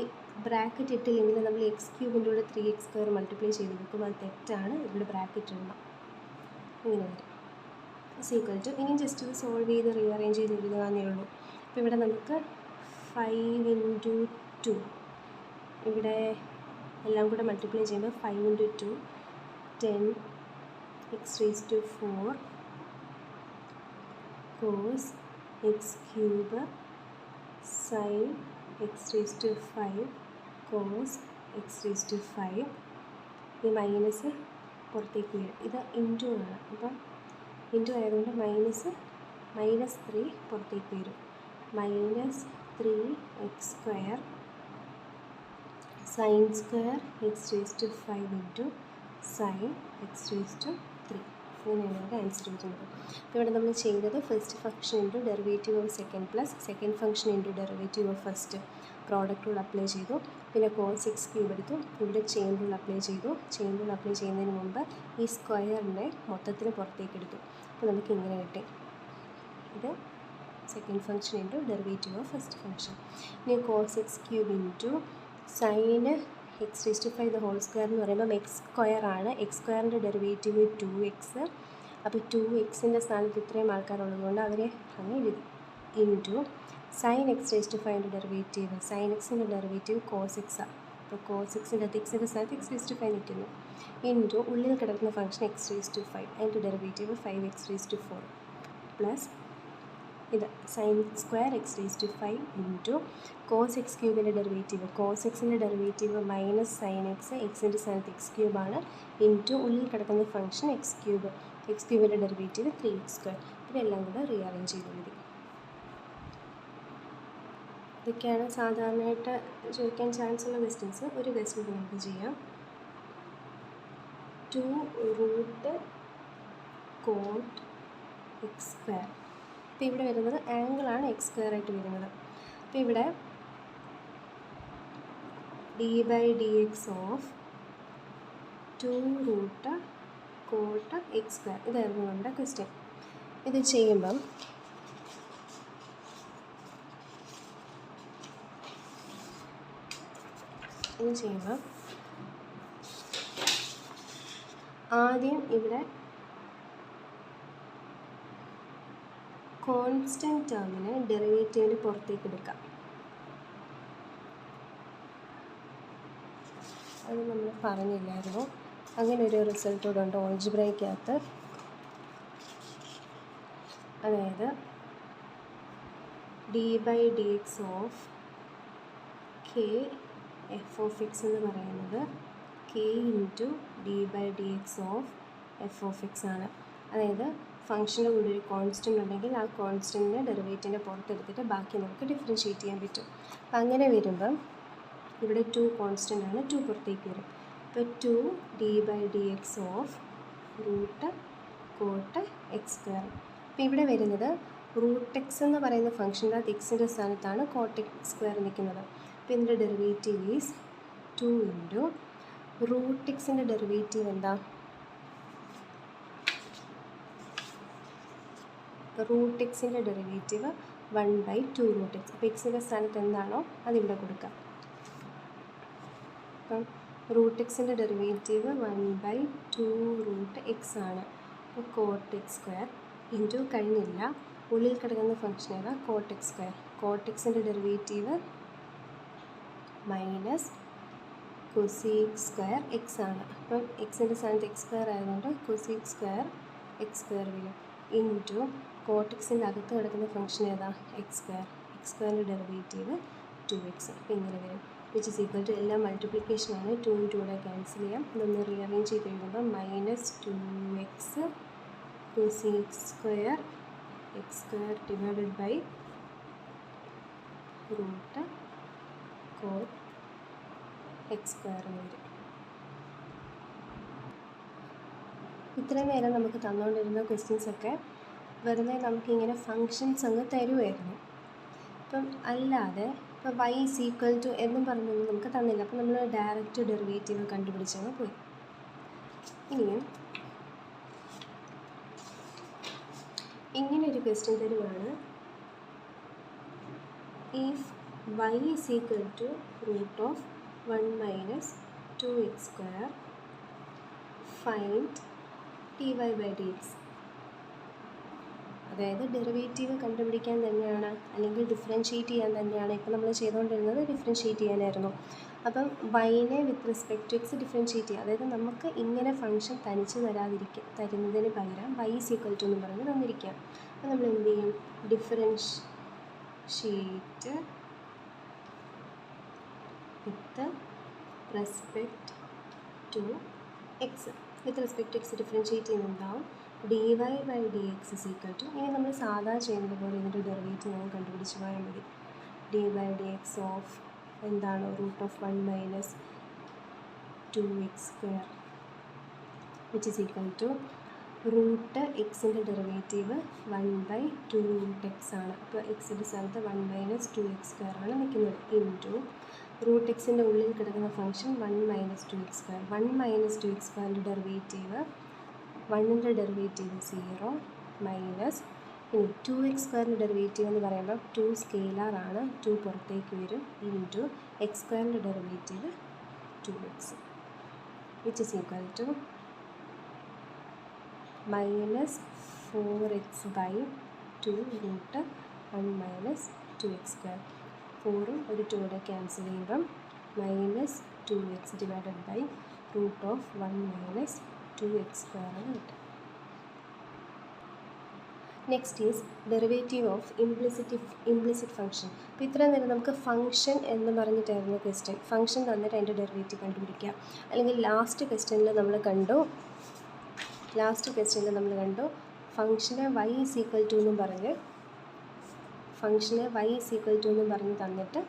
[SPEAKER 1] ബ്രാക്കറ്റ് ഇട്ടില്ലെങ്കിൽ നമ്മൾ എക്സ് ക്യൂബിൻ്റെ കൂടെ 3x സ്ക്വയർ മൾട്ടിപ്ലൈ ചെയ്ത് നോക്കുമ്പോൾ അത് തെറ്റാണ്, ഇവിടെ ബ്രാക്കറ്റ് ഇടണം, ഇങ്ങനെ വരും. ഇസ് ഈക്വൽ ടു, ഇനി ജസ്റ്റ് ഇത് സോൾവ് ചെയ്ത് റീഅറേഞ്ച് ചെയ്ത് എഴുതാന്നേ ഉള്ളൂ. അപ്പോൾ ഇവിടെ നമുക്ക് 5 ഇൻറ്റു 2, ഇവിടെ എല്ലാം കൂടെ മൾട്ടിപ്ലൈ ചെയ്യുമ്പോൾ 5 into 2 10x raise to 4 cos x cube sine x raise to 5 cos x raise to 5. ഈ മൈനസ് പുറത്തേക്ക് വരും, ഇത് ഇൻറ്റു ആണ്, അപ്പം ഇൻറ്റു ആയതുകൊണ്ട് -3 പുറത്തേക്ക് വരും, -3x square sine square x raise to 5 into sine x raise to 3. ഇങ്ങനെയാണ് ഇവിടെ ആൻസർ വരുന്നത്. അപ്പോൾ ഇവിടെ നമ്മൾ ചെയ്തത് first function into derivative of second plus second function into derivative of first, product rule apply ചെയ്തു, പിന്നെ കോസ് എക്സ് ക്യൂബ് എടുത്തു, ഇവിടെ ചെയിൻ റൂൾ അപ്ലൈ ചെയ്തു. ചെയിൻ റൂൾ അപ്ലൈ ചെയ്യുന്നതിന് മുമ്പ് ഈ സ്ക്വയറിനെ മൊത്തത്തിൽ പുറത്തേക്ക് എടുത്തു. അപ്പോൾ നമുക്ക് ഇങ്ങനെ കിട്ടി, ഇത് second function into derivative of first function. ഇനി cos x cube into sine x raise to 5 the whole square എന്ന് പറയുമ്പോൾ എക്സ് സ്ക്വയർ ആണ്, എക്സ് സ്ക്വയറിൻ്റെ ഡെറിവേറ്റീവ് 2x. അപ്പോൾ 2xൻ്റെ സ്ഥാനത്ത് ഇത്രയും ആൾക്കാരുള്ളതുകൊണ്ട് അവരെ അങ്ങനെ എഴുതി, into sine x raise to 5ൻ്റെ ഡെറിവേറ്റീവ്, സൈൻ എക്സിൻ്റെ ഡെറിവേറ്റീവ് കോസ് എക്സ് ആണ്. അപ്പോൾ കോസ് എക്സിൻ്റെ എക്സിൻ്റെ സ്ഥാനത്ത് എക്സ് റേസ് ടു 5 നിൽക്കുന്നു, ഇൻറ്റു ഉള്ളിൽ കിടക്കുന്ന ഫംഗ്ഷൻ എക്സ് റേസ് ടു 5, അതിൻ്റെ derivative 5x raise to 4 plus ഇത് sine square x raise to 5 into cos x ക്യൂബിൻ്റെ ഡെറിവേറ്റീവ്, കോസ് എക്സിൻ്റെ ഡെറിവേറ്റീവ് മൈനസ് സൈൻ എക്സ്, എക്സിൻ്റെ സ്ഥാനത്ത് എക്സ് ക്യൂബാണ്, ഇൻറ്റു ഉള്ളിൽ കിടക്കുന്ന ഫംഗ്ഷൻ എക്സ് ക്യൂബിൻ്റെ ഡെറിവേറ്റീവ് 3x സ്ക്വയർ. ഇതെല്ലാം കൂടെ റീഅറേഞ്ച് ചെയ്ത് എഴുതി. ഇതൊക്കെയാണ് സാധാരണയായിട്ട് ചോദിക്കാൻ ചാൻസ് ഉള്ള ക്വസ്റ്റ്യൻസ്. ഒരു ക്വസ്റ്റ്യൻ നമുക്ക് ചെയ്യാം. 2 cot x². അപ്പോൾ ഇവിടെ വരുന്നത് ആംഗിളാണ് x² ആയിട്ട് വരുന്നത്. അപ്പോൾ ഇവിടെ d/dx ഓഫ് 2 cot x². ഇതായിരുന്നു നമ്മുടെ ക്വസ്റ്റ്യൻ. ഇത് ചെയ്യുമ്പം ആദ്യം ഇവിടെ കോൺസ്റ്റൻറ്റ് ടേമിനെ ഡെറിവേറ്റീവിൻ്റെ പുറത്തേക്ക് എടുക്കാം. അത് നമ്മൾ പറഞ്ഞില്ലായിരുന്നു. അങ്ങനെ ഒരു റിസൾട്ട് കൂടെ ഉണ്ട് ഓൾജിബ്രയ്ക്കകത്ത്. അതായത് d/dx ഓഫ് k f(x) എന്ന് പറയുന്നത് k into d/dx of f(x) ആണ്. അതായത് ഫംഗ്ഷൻ്റെ കൂടെ ഒരു കോൺസ്റ്റൻ്റ് ഉണ്ടെങ്കിൽ ആ കോൺസ്റ്റൻറ്റിനെ ഡെറിവേറ്റീവിൻ്റെ പുറത്തെടുത്തിട്ട് ബാക്കി നമുക്ക് ഡിഫറൻഷ്യേറ്റ് ചെയ്യാൻ പറ്റും. അപ്പം അങ്ങനെ വരുമ്പം ഇവിടെ 2 കോൺസ്റ്റൻ്റ് ആണ്, 2 പുറത്തേക്ക് വരും. അപ്പോൾ 2 d/dx ഓഫ് √cot x². അപ്പോൾ ഇവിടെ വരുന്നത് √x എന്ന് പറയുന്ന ഫംഗ്ഷൻ്റെ അത് എക്സിൻ്റെ സ്ഥാനത്താണ് cot x² നിൽക്കുന്നത്. അപ്പോൾ ഇതിൻ്റെ ഡെറിവേറ്റീവ് ഈസ് 2 ഇൻറ്റു √xൻ്റെ ഡെറിവേറ്റീവ് എന്താ? √xൻ്റെ ഡെറിവേറ്റീവ് 1/2 √x. അപ്പോൾ എക്സിൻ്റെ സ്ഥാനത്ത് എന്താണോ അതിവിടെ കൊടുക്കാം. അപ്പം √xൻ്റെ ഡെറിവേറ്റീവ് 1/2 √x ആണ്. അപ്പോൾ cot x² ഇൻറ്റു കഴിഞ്ഞില്ല, ഉള്ളിൽ കിടക്കുന്ന ഫംഗ്ഷൻ ഏതാ? cot x². cot xൻ്റെ ഡെറിവേറ്റീവ് മൈനസ് cosec² x ആണ്. അപ്പം എക്സിൻ്റെ സ്ഥാനത്ത് x² ആയതുകൊണ്ട് cosec² x² വരും. ഇൻറ്റു cot xൻ്റെ അകത്ത് കിടക്കുന്ന ഫംഗ്ഷൻ ഏതാ? x². x²ൻ്റെ ഡെറിവേറ്റീവ് 2x. അപ്പോൾ ഇങ്ങനെ വരും. വിച്ച് ഈസ് ഈക്വൽ ടു എല്ലാം മൾട്ടിപ്ലിക്കേഷനാണ്. 2 × 2 ക്യാൻസൽ ചെയ്യാം. ഇതൊന്ന് റീഅറേഞ്ച് ചെയ്ത് എഴുതുമ്പോൾ -2x cosec² x² divided by √cot x² എന്ന് വരും. ഇത്രയും നേരം നമുക്ക് തന്നുകൊണ്ടിരുന്ന ക്വസ്റ്റ്യൻസൊക്കെ വെറുതെ നമുക്കിങ്ങനെ ഫങ്ഷൻസ് അങ്ങ് തരുമായിരുന്നു. ഇപ്പം അല്ലാതെ ഇപ്പോൾ y = എന്നും പറഞ്ഞൊന്നും നമുക്ക് തന്നില്ല. അപ്പം നമ്മൾ ഡയറക്റ്റ് ഡെറിവേറ്റീവ് കണ്ടുപിടിച്ചങ്ങ് പോയി. ഇനിയും ഇങ്ങനൊരു ക്വസ്റ്റ്യൻ തരുവാണ്. If y = √1 - 2x², find dy/dx. അതായത് ഡെറിവേറ്റീവ് കണ്ടുപിടിക്കാൻ തന്നെയാണ്, അല്ലെങ്കിൽ ഡിഫറൻഷ്യേറ്റ് ചെയ്യാൻ തന്നെയാണ്. ഇപ്പോൾ നമ്മൾ ചെയ്തുകൊണ്ടിരുന്നത് ഡിഫറൻഷ്യേറ്റ് ചെയ്യാനായിരുന്നു. അപ്പം വൈനെ with respect to x differentiate ചെയ്യുക. അതായത് നമുക്ക് ഇങ്ങനെ ഫംഗ്ഷൻ തനിച്ച് തരുന്നതിന് പകരം y = എന്ന് പറഞ്ഞ് തന്നിരിക്കുക. അപ്പോൾ നമ്മൾ എന്ത് ചെയ്യും? Differentiate with respect to x. With respect to x differentiate ചെയ്യുന്നുണ്ടാവും dy/dx = ഇനി നമ്മൾ സാധാ ചെയ്യുന്നത് പോലെ ഇതിൻ്റെ ഡെറിവേറ്റീവ് നമ്മൾ കണ്ടുപിടിച്ച് പോയാൽ മതി. d/dx ഓഫ് എന്താണ്? √1 - 2x² which is equal to √xൻ്റെ ഡെറിവേറ്റീവ് 1/2 √x ആണ്. അപ്പോൾ എക്സിൻ്റെ സ്ഥാനത്ത് 1 - 2x² ആണ് നിൽക്കുന്നത്. ഇൻറ്റു √xൻ്റെ ഉള്ളിൽ കിടക്കുന്ന ഫംഗ്ഷൻ 1 - 2x². 1 - 2x²ൻ്റെ ഡെറിവേറ്റീവ് 1ൻ്റെ ഡെറിവേറ്റീവ് 0 മൈനസ് ഇനി 2x² ഡെറിവേറ്റീവ് എന്ന് പറയുമ്പോൾ 2 സ്കെയിലറാണ്, 2 പുറത്തേക്ക് വരും. Into x² derivative 2x which is equal to -4x/2 √1 - 2x². 4ഉം ഒരു 2 ക്യാൻസൽ ചെയ്യുമ്പം -2x ഡിവൈഡഡ് ബൈ √1 - 2x² ആണ് കിട്ടും. Next is derivative of implicit function. അപ്പോൾ ഇത്രയും നേരം നമുക്ക് ഫംഗ്ഷൻ എന്ന് പറഞ്ഞിട്ടായിരുന്നു ക്വസ്റ്റ്യൻ. ഫംഗ്ഷൻ തന്നിട്ട് അതിൻ്റെ ഡെറിവേറ്റീവ് കണ്ടുപിടിക്കുക. അല്ലെങ്കിൽ ലാസ്റ്റ് ക്വസ്റ്റ്യനിൽ നമ്മൾ കണ്ടു ഫംഗ്ഷനെ y = എന്നും പറഞ്ഞ് ഫംഗ്ഷന് y = എന്ന് പറഞ്ഞ് തന്നിട്ട്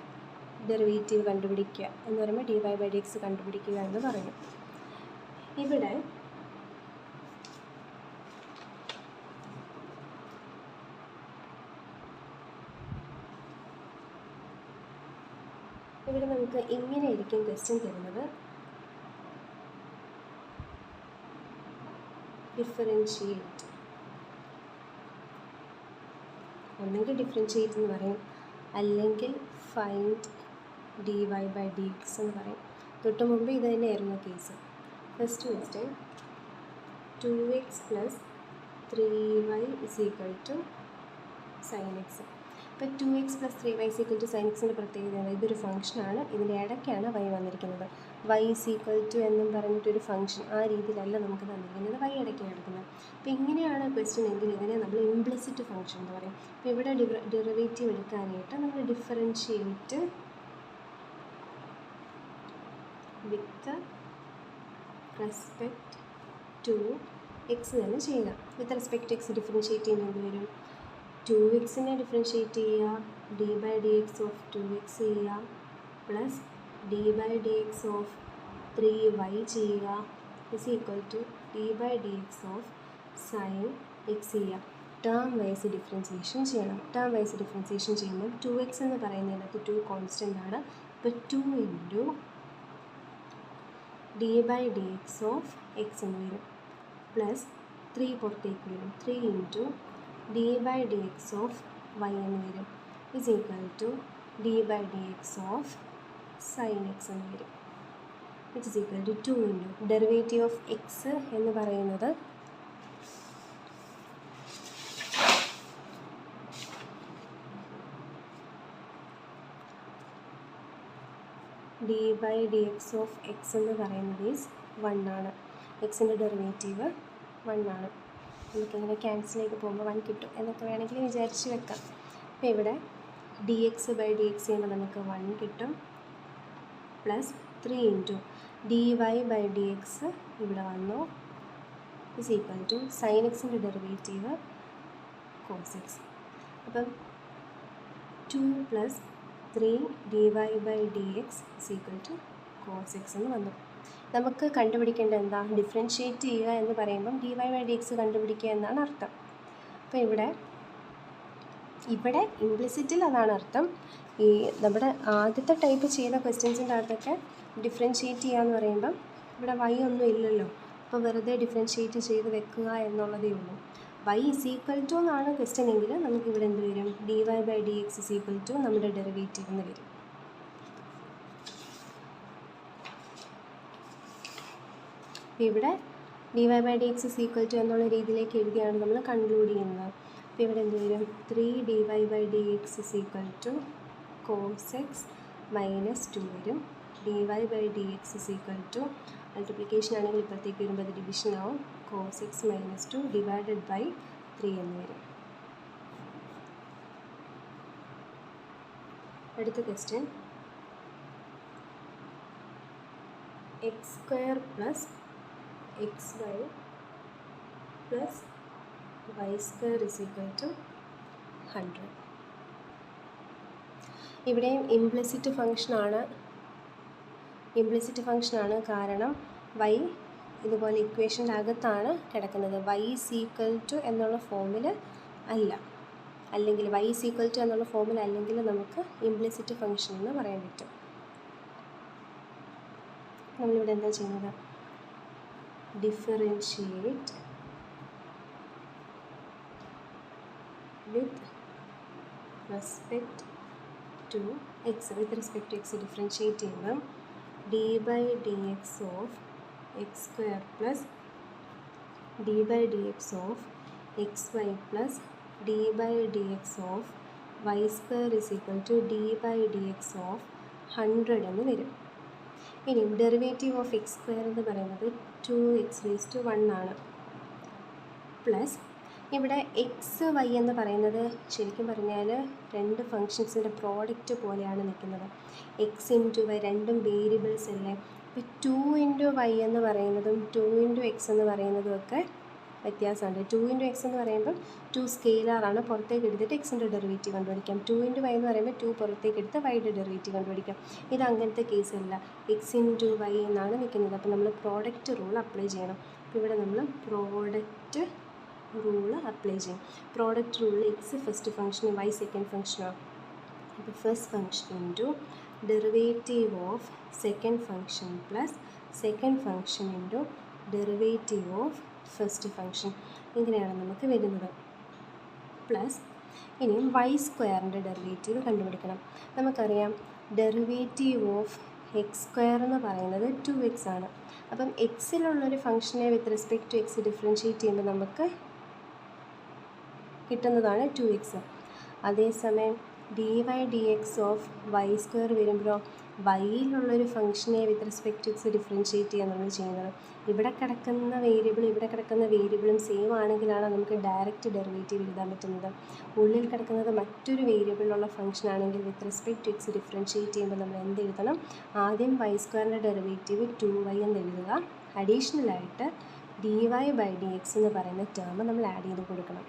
[SPEAKER 1] ഡെറിവേറ്റീവ് കണ്ടുപിടിക്കുക എന്ന് പറയുമ്പോൾ dy/dx കണ്ടുപിടിക്കുക എന്ന് പറയും. ഇവിടെ നമുക്ക് ഇങ്ങനെയായിരിക്കും ക്വസ്റ്റ്യൻ തരുന്നത്. ഡിഫറൻഷിയേറ്റ്, ഒന്നെങ്കിൽ ഡിഫറൻഷിയേറ്റ് എന്ന് പറയും, അല്ലെങ്കിൽ ഫൈൻഡ് dy/dx എന്ന് പറയും. തൊട്ട് മുമ്പ് ഇത് തന്നെയായിരുന്നു case. First question 2x + 3y = sin x. ഇപ്പോൾ 2x + 3y = sin x പ്രത്യേകത ഇതൊരു ഫംഗ്ഷനാണ്, ഇതിൻ്റെ ഇടയ്ക്കാണ് y വന്നിരിക്കുന്നത്. y = എന്നും പറഞ്ഞിട്ടൊരു ഫംഗ്ഷൻ ആ രീതിയിലല്ല നമുക്ക് തന്നിരിക്കുന്നത്, y ഇടയ്ക്കാണ് എടുക്കുന്നത്. അപ്പോൾ ഇങ്ങനെയാണ് ക്വസ്റ്റ്യൻ എങ്കിൽ ഇതിനെ നമ്മൾ ഇംപ്ലിസിറ്റ് ഫംഗ്ഷൻ എന്ന് പറയും. അപ്പോൾ ഇവിടെ ഡെറിവേറ്റീവ് എടുക്കാനായിട്ട് നമ്മൾ differentiate with respect to x തന്നെ ചെയ്യുക. വിത്ത് റെസ്പെക്റ്റ് എക്സ് ഡിഫറൻഷിയേറ്റ് ചെയ്യുന്നത് എന്ത് വരും? 2xനെ ഡിഫറൻഷിയേറ്റ് ചെയ്യുക, dy/dx ഓഫ് 2x ചെയ്യുക, പ്ലസ് dy/dx ഓഫ് 3y ചെയ്യുക, =d/dx ഓഫ് sin x ചെയ്യുക. ടേം വൈസ് ഡിഫറൻസിയേഷൻ ചെയ്യണം. ടേം വൈസ് ഡിഫറൻസിയേഷൻ ചെയ്യുമ്പോൾ 2x എന്ന് പറയുന്നതിനകത്ത് 2 കോൺസ്റ്റൻ്റ് ആണ്. അപ്പോൾ 2 × d/dx ഓഫ് x എന്ന് വരും, പ്ലസ് 3 പുറത്തേക്ക് വരും, 3 × d/dx ഓഫ് y എന്ന് വരും, =d/dx ഓഫ് sin x എന്ന് വരും, =2 × ഡെറിവേറ്റീവ് ഓഫ് x എന്ന് പറയുന്നത് d/dx ഓഫ് x എന്ന് പറയുന്നത് 1 ആണ്. എക്സിൻ്റെ ഡെറിവേറ്റീവ് 1 ആണ്. നമുക്കിങ്ങനെ ക്യാൻസൽ ചെയ്ത് പോകുമ്പോൾ 1 കിട്ടും എന്നൊക്കെ വേണമെങ്കിൽ വിചാരിച്ച് വെക്കാം. അപ്പോൾ ഇവിടെ dx/dx ചെയ്യുമ്പോൾ നമുക്ക് 1 കിട്ടും, പ്ലസ് 3 × dy/dx ഇവിടെ വന്നു, sin x-ൻ്റെ ഡെറിവേറ്റീവ് cos x. അപ്പം 2 + 3 dy/dx cos x എന്ന് വന്നു. നമുക്ക് കണ്ടുപിടിക്കേണ്ട എന്താ? ഡിഫറൻഷിയേറ്റ് ചെയ്യുക എന്ന് പറയുമ്പം dy/dx കണ്ടുപിടിക്കുക എന്നാണ് അർത്ഥം. അപ്പോൾ ഇവിടെ ഇംപ്ലിസിറ്റിൽ അതാണ് അർത്ഥം. ഈ നമ്മുടെ ആദ്യത്തെ ടൈപ്പ് ചെയ്ത ക്വസ്റ്റ്യൻസിൻ്റെ അകത്തൊക്കെ ഡിഫറൻഷിയേറ്റ് ചെയ്യുക എന്ന് പറയുമ്പം ഇവിടെ y ഒന്നും ഇല്ലല്ലോ, അപ്പോൾ വെറുതെ ഡിഫറൻഷിയേറ്റ് ചെയ്ത് വെക്കുക എന്നുള്ളതേ ഉള്ളൂ. y = എന്നാണ് ക്വസ്റ്റ്യൻ എങ്കിൽ നമുക്കിവിടെ എന്ത് വരും? dy/dx = നമ്മുടെ ഡെറിവേറ്റീവ് എന്ന് വരും. ഇവിടെ dy/dx = എന്നുള്ള രീതിയിലേക്ക് എഴുതിയാണ് നമ്മൾ കൺക്ലൂഡ് ചെയ്യുന്നത്. അപ്പോൾ ഇവിടെ എന്ത് വരും? 3 dy/dx = cos x - 2 വരും. dy/dx = മൾട്ടിപ്ലിക്കേഷൻ ആണെങ്കിൽ ഇപ്പോഴത്തേക്ക് വരുമ്പോൾ അത് ഡിവിഷൻ ആവും, cos x - 2 /3 എന്ന് വരും. അടുത്ത ക്വസ്റ്റ്യൻ x² + xy + y² = 100. ഇവിടെയും ഇംപ്ലിസിറ്റ് ഫംഗ്ഷനാണ്. കാരണം y ഇതുപോലെ ഇക്വേഷൻ്റെ അകത്താണ് കിടക്കുന്നത്. y = എന്നുള്ള ഫോമിൽ അല്ല, അല്ലെങ്കിൽ y = എന്നുള്ള ഫോമിൽ അല്ലെങ്കിൽ നമുക്ക് ഇംപ്ലിസിറ്റ് ഫംഗ്ഷൻ എന്ന് പറയാൻ പറ്റും. നമ്മളിവിടെ എന്താ ചെയ്യുന്നത്? Differentiate with respect to x. With respect to x differentiate ചെയ്യുമ്പം d/dx of x² + d/dx of xy + d/dx of y² = d/dx of 100 എന്ന് വരും. ഇനി ഡെറിവേറ്റീവ് ഓഫ് x² എന്ന് പറയുന്നത് 2x⁻1 ആണ്, പ്ലസ് ഇവിടെ എക്സ് വൈ എന്ന് പറയുന്നത് ശരിക്കും പറഞ്ഞാൽ രണ്ട് ഫങ്ഷൻസിൻ്റെ പ്രോഡക്റ്റ് പോലെയാണ് നിൽക്കുന്നത്. എക്സ് ഇൻറ്റു വൈ രണ്ടും വേരിയബിൾസ് അല്ലേ. ഇപ്പോൾ 2 × y എന്ന് പറയുന്നതും 2 × x എന്ന് പറയുന്നതും ഒക്കെ വ്യത്യാസമുണ്ട്. 2 ഇൻറ്റു എക്സ് എന്ന് പറയുമ്പോൾ 2 സ്കെയിലാറാണ്, പുറത്തേക്ക് എടുത്തിട്ട് എക്സിൻ്റെ ഡെറിവേറ്റീവ് കണ്ടുപിടിക്കാം. 2 ഇൻറ്റു വൈ എന്ന് പറയുമ്പോൾ 2 പുറത്തേക്ക് എടുത്ത് വൈയുടെ ഡെറിവേറ്റീവ് കണ്ടുപിടിക്കാം. ഇത് അങ്ങനത്തെ കേസല്ല, എക്സ് ഇൻറ്റു വൈ എന്നാണ് നിൽക്കുന്നത്. അപ്പോൾ നമ്മൾ പ്രോഡക്റ്റ് റൂൾ അപ്ലൈ ചെയ്യണം. അപ്പോൾ ഇവിടെ നമ്മൾ പ്രോഡക്റ്റ് റൂൾ അപ്ലൈ ചെയ്യും. പ്രോഡക്റ്റ് റൂളിൽ എക്സ് ഫസ്റ്റ് ഫംഗ്ഷനും വൈ സെക്കൻഡ് ഫംഗ്ഷനാണ്. അപ്പോൾ first function into derivative of second function plus second function into derivative of first function, ഇങ്ങനെയാണ് നമുക്ക് വരുന്നത്. പ്ലസ് ഇനിയും വൈ സ്ക്വയറിൻ്റെ ഡെറിവേറ്റീവ് കണ്ടുപിടിക്കണം. നമുക്കറിയാം ഡെറിവേറ്റീവ് ഓഫ് എക്സ് സ്ക്വയർ എന്ന് പറയുന്നത് 2x ആണ്. അപ്പം എക്സിലുള്ളൊരു ഫംഗ്ഷനെ with respect to x differentiate ചെയ്യുമ്പോൾ നമുക്ക് കിട്ടുന്നതാണ് 2x. അതേസമയം dy dx of y square വരുമ്പോഴോ വൈയിലുള്ളൊരു ഫംഗ്ഷനെ with respect to x differentiate ചെയ്യാൻ നമ്മൾ ചെയ്യുന്നത്. ഇവിടെ കിടക്കുന്ന വേരിയബിളും സെയിം ആണെങ്കിലാണ് നമുക്ക് ഡയറക്റ്റ് ഡെറിവേറ്റീവ് എഴുതാൻ പറ്റുന്നത്. ഉള്ളിൽ കിടക്കുന്നത് മറ്റൊരു വേരിയബിളിലുള്ള ഫംഗ്ഷൻ ആണെങ്കിൽ with respect to x differentiate ചെയ്യുമ്പോൾ നമ്മൾ എന്ത് എഴുതണം? ആദ്യം വൈ സ്ക്വയറിൻ്റെ ഡെറിവേറ്റീവ് 2y എന്ന് എഴുതുക. അഡീഷണലായിട്ട് dy ബൈ dx എന്ന് പറയുന്ന ടേം നമ്മൾ ആഡ് ചെയ്ത് കൊടുക്കണം.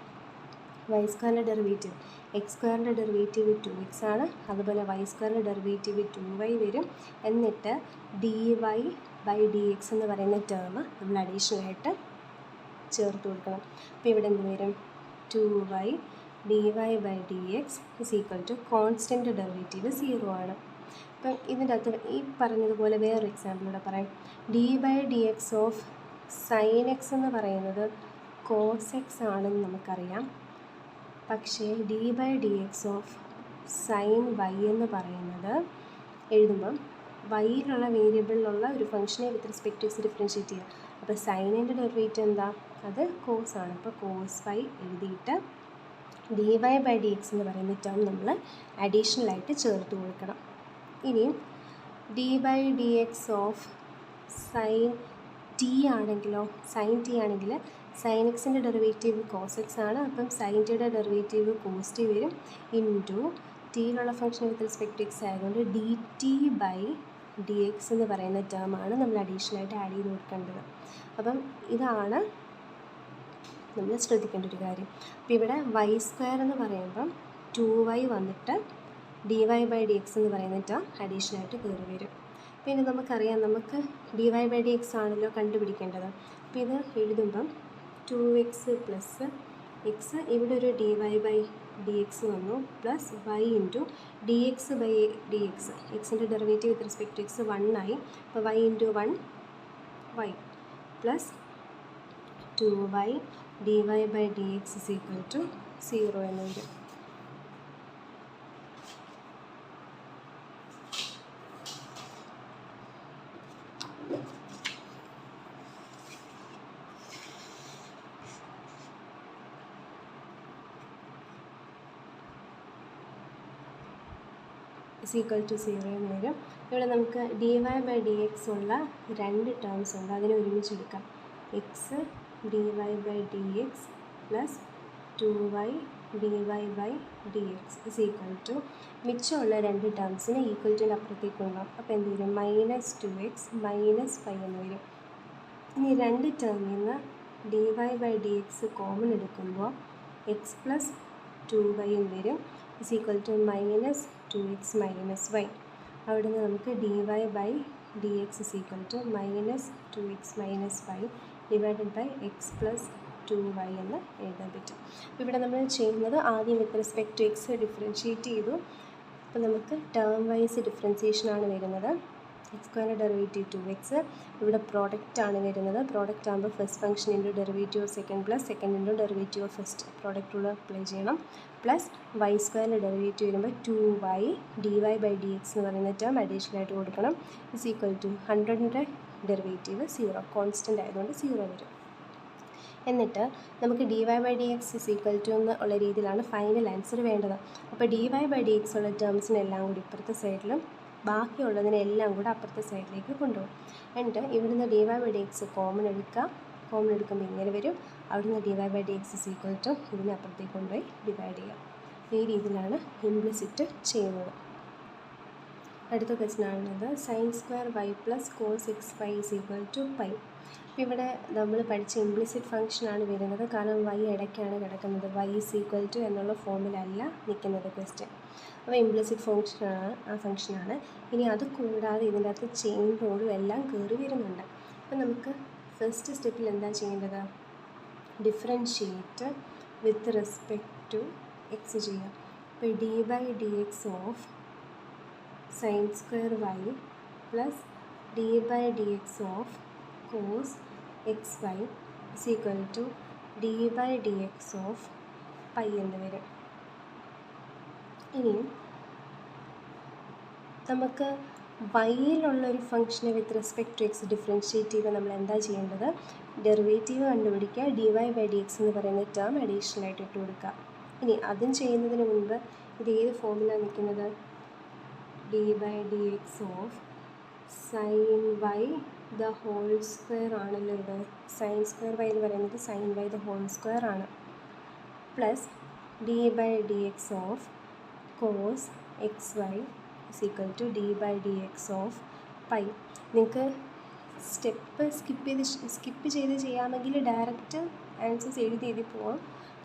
[SPEAKER 1] വൈ സ്ക്വയറിൻ്റെ ഡെറിവേറ്റീവ് എക്സ് സ്ക്വയറിൻ്റെ ഡെറിവേറ്റീവ് 2x ആണ്. അതുപോലെ വൈ സ്ക്വയറിൻ്റെ ഡെറിവേറ്റീവ് 2y വരും. എന്നിട്ട് dy ബൈ dx എന്ന് പറയുന്ന ടേം നമ്മൾ അഡീഷണലായിട്ട് ചേർത്ത് കൊടുക്കണം. അപ്പോൾ ഇവിടെ എന്ത് വരും? 2y dy by dx is equal to constant derivative 0 ആണ്. അപ്പം ഇതിൻ്റെ അകത്ത് ഈ പറഞ്ഞതുപോലെ വേറൊരു എക്സാമ്പിൾ ഇവിടെ പറയാം. dy by dx of sine x എന്ന് പറയുന്നത് കോസ് എക്സ് ആണെന്ന് നമുക്കറിയാം. പക്ഷേ dy by dx of sine y എന്ന് പറയുന്നത് എഴുതുമ്പം വൈയിലുള്ള വേരിയബിളിലുള്ള ഒരു ഫംഗ്ഷനെ with respect to x differentiate ചെയ്യുക. അപ്പോൾ സൈനിൻ്റെ ഡെറിവേറ്റീവ് എന്താ? അത് കോസ് ആണ്. അപ്പോൾ കോസ് വൈ എഴുതിയിട്ട് dy ബൈ dx എന്ന് പറയുന്ന ടേം നമ്മൾ അഡീഷണലായിട്ട് ചേർത്ത് കൊടുക്കണം. ഇനിയും dy by dx of sine t ആണെങ്കിലോ, സൈൻ ടി ആണെങ്കിൽ സൈൻ എക്സിൻ്റെ ഡെറിവേറ്റീവ് കോസ് എക്സ് ആണ്. അപ്പം സൈൻ ടിയുടെ ഡെറിവേറ്റീവ് കോസ് ടി വരും. ഇൻറ്റു ടിയിലുള്ള function with respect to x ആയതുകൊണ്ട് d t by d x എന്ന് പറയുന്ന ടേമാണ് നമ്മൾ അഡീഷണലായിട്ട് ആഡ് ചെയ്ത് കൊടുക്കേണ്ടത്. അപ്പം ഇതാണ് നമ്മൾ ശ്രദ്ധിക്കേണ്ട ഒരു കാര്യം. അപ്പോൾ ഇവിടെ വൈ സ്ക്വയർ എന്ന് പറയുമ്പം 2y വന്നിട്ട് dy ബൈ dx എന്ന് പറയുന്ന ടേം അഡീഷണലായിട്ട് കയറി വരും. പിന്നെ നമുക്കറിയാം, നമുക്ക് dy ബൈ dx ആണല്ലോ കണ്ടുപിടിക്കേണ്ടത്. അപ്പോൾ ഇത് എഴുതുമ്പം 2x പ്ലസ് എക്സ്, ഇവിടെ ഒരു dy ബൈ dx വന്നു, plus y into dx by dx. എക്സിൻ്റെ derivative with respect to x 1 ആയി. അപ്പോൾ y into 1 y plus 2y dy by dx is equal to 0 എന്ന് വരും. ഇസ് ഈക്വൽ ടു 0 എന്ന് വരും. ഇവിടെ നമുക്ക് dy ബൈ dx ഉള്ള രണ്ട് ടേംസ് ഉണ്ട്, അതിനെ ഒരുമിച്ച് എടുക്കാം. X dy by dx plus 2y dy by dx is equal to മിച്ചമുള്ള രണ്ട് ടേംസിനെ ഈക്വൽ ടുവിൻ്റെ അപ്പുറത്തേക്ക് ഉണ്ടാകും. അപ്പോൾ എന്ത് വരും? മൈനസ് 2x മൈനസ് 5 എന്ന് വരും. ഇനി രണ്ട് ടേമിൽ നിന്ന് dy ബൈ dx കോമൺ എടുക്കുമ്പോൾ എക്സ് പ്ലസ് 2y എന്ന് വരും. Is equal to minus 2x minus y. അവിടെ നിന്ന് നമുക്ക് dy by dx is equal to minus 2x minus y divided by x plus 2y എന്ന് എഴുതാൻ പറ്റും. അപ്പോൾ ഇവിടെ നമ്മൾ ചെയ്യുന്നത് ആദ്യം with respect to x differentiate ചെയ്തു. അപ്പോൾ നമുക്ക് ടേം വൈസ് ഡിഫറൻസിയേഷനാണ് വരുന്നത്. എക്സ് സ്ക്വയറിൻ്റെ ഡെറിവേറ്റീവ് 2x, ഇവിടെ പ്രോഡക്റ്റ് ആണ് വരുന്നത്. പ്രോഡക്റ്റ് ആകുമ്പോൾ first function into derivative of second plus second into derivative of first, product rule apply ചെയ്യണം. പ്ലസ് വൈ സ്ക്വയറിൻ്റെ ഡെറിവേറ്റീവ് വരുമ്പോൾ 2y dy ബൈ dx എന്ന് പറയുന്ന ടേം അഡീഷണലായിട്ട് കൊടുക്കണം. ഇസ് ഈക്വൽ ടു 100ൻ്റെ ഡെറിവേറ്റീവ് 0, കോൺസ്റ്റൻ്റ് ആയതുകൊണ്ട് 0 വരും. എന്നിട്ട് നമുക്ക് dy by dx is equal to എന്നുള്ള രീതിയിലാണ് ഫൈനൽ ആൻസർ വേണ്ടത്. അപ്പോൾ dy ബൈ dx ഉള്ള ടേംസിനെല്ലാം കൂടി ഇപ്പുറത്തെ സൈഡിലും ബാക്കിയുള്ളതിനെല്ലാം കൂടെ അപ്പുറത്തെ സൈഡിലേക്ക് കൊണ്ടുപോകും. എന്നിട്ട് ഇവിടുന്ന് dy ബൈ dx കോമൺ എടുക്കുക. കോമൺ എടുക്കുമ്പോൾ ഇങ്ങനെ വരും. അവിടുന്ന് dy by dx is equal to ഇതിനെ അപ്പുറത്തേക്ക് കൊണ്ടുപോയി ഡിവൈഡ് ചെയ്യുക. ഈ രീതിയിലാണ് ഇംപ്ലിസിറ്റ് ചെയ്യുന്നത്. അടുത്ത ക്വസ്റ്റ്യൻ ആണുള്ളത് sine square y plus cos x y is equal to pi. അപ്പോൾ ഇവിടെ നമ്മൾ പഠിച്ച ഇംപ്ലിസിറ്റ് ഫംഗ്ഷനാണ് വരുന്നത്, കാരണം y ഇടയ്ക്കാണ് കിടക്കുന്നത്. y = എന്നുള്ള ഫോമിലല്ല നിൽക്കുന്നത് ക്വസ്റ്റ്യൻ. അപ്പോൾ ഇംപ്ലിസിറ്റ് ഫംഗ്ഷനാണ്. ഇനി അത് കൂടാതെ ഇതിൻ്റെ അകത്ത് ചെയിൻ റൂളും എല്ലാം കയറി വരുന്നുണ്ട്. അപ്പോൾ നമുക്ക് ഫസ്റ്റ് സ്റ്റെപ്പിൽ എന്താ ചെയ്യേണ്ടത്? Differentiate with respect to x ചെയ്യാം. അപ്പോൾ d/dx of sin square y plus d/dx of cos xy is equal to d/dx of pi എന്ന് വരും. ഇനി നമുക്ക് വൈയിലുള്ളൊരു ഫംഗ്ഷനെ with respect to x differentiate ചെയ്യുമ്പോൾ നമ്മൾ എന്താ ചെയ്യേണ്ടത്? ഡെറിവേറ്റീവ് കണ്ടുപിടിക്കുക. dy/dx എന്ന് പറയുന്ന ടേം അഡീഷണൽ ആയിട്ട് ഇട്ട് കൊടുക്കുക. ഇനി അതും ചെയ്യുന്നതിന് മുൻപ് ഇത് ഏത് ഫോമിലാണ് നിൽക്കുന്നത്? d/dx of sin y the whole square ആണല്ലോ ഇത്. sin square y എന്ന് പറയുന്നത് sin y the whole square ആണ്. Plus d/dx of cos xy is equal to d/dx of pi. നിങ്ങൾക്ക് സ്റ്റെപ്പ് സ്കിപ്പ് ചെയ്ത് ചെയ്യാമെങ്കിൽ ഡയറക്റ്റ് ആൻസേഴ്സ് എഴുതി പോവാം.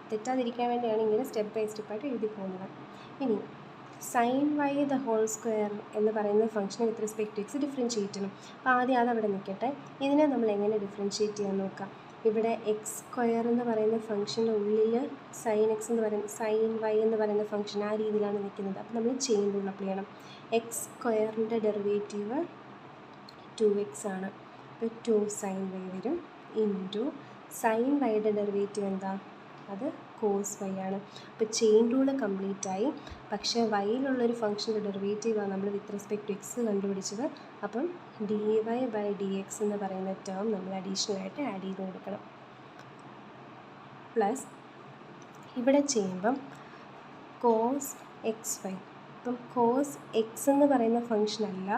[SPEAKER 1] തെറ്റാതിരിക്കാൻ വേണ്ടിയാണ് ഇങ്ങനെ സ്റ്റെപ്പ് ബൈ സ്റ്റെപ്പായിട്ട് എഴുതി പോകുന്നത്. ഇനി sin y the whole square എന്ന് പറയുന്ന ഫംഗ്ഷനെ with respect to x differentiate ചെയ്യണം. അപ്പോൾ ആദ്യം അതവിടെ നിൽക്കട്ടെ. ഇതിനെ നമ്മൾ എങ്ങനെ ഡിഫറൻഷ്യേറ്റ് ചെയ്യാൻ നോക്കാം. ഇവിടെ x² എന്ന് പറയുന്ന ഫംഗ്ഷൻ്റെ ഉള്ളിൽ sin x എന്ന് പറയുന്ന sin y എന്ന് പറയുന്ന ഫംഗ്ഷൻ ആ രീതിയിലാണ് നിൽക്കുന്നത്. അപ്പോൾ നമ്മൾ ചെയിൻ റൂൾ അപ്ലൈ ചെയ്യണം. x² ഡെറിവേറ്റീവ് 2x ആണ്. അപ്പോൾ 2 sin y വരും ഇൻറ്റു sin y ഡെറിവേറ്റീവ് എന്താ? അത് cos y ആണ്. അപ്പോൾ ചെയിൻ റൂള് കംപ്ലീറ്റ് ആയി. പക്ഷേ വൈയിലുള്ളൊരു ഫംഗ്ഷൻ്റെ ഡെറിവേറ്റീവാണ് നമ്മൾ വിത്ത് റെസ്പെക്ട് ടു എക്സ് കണ്ടുപിടിച്ചത്. അപ്പം dy/dx എന്ന് പറയുന്ന ടേം നമ്മൾ അഡീഷണൽ ആയിട്ട് ആഡ് ചെയ്ത് കൊടുക്കണം. പ്ലസ് ഇവിടെ ചെയ്യുമ്പം cos xy. അപ്പം cos x എന്ന് പറയുന്ന ഫംഗ്ഷൻ അല്ല,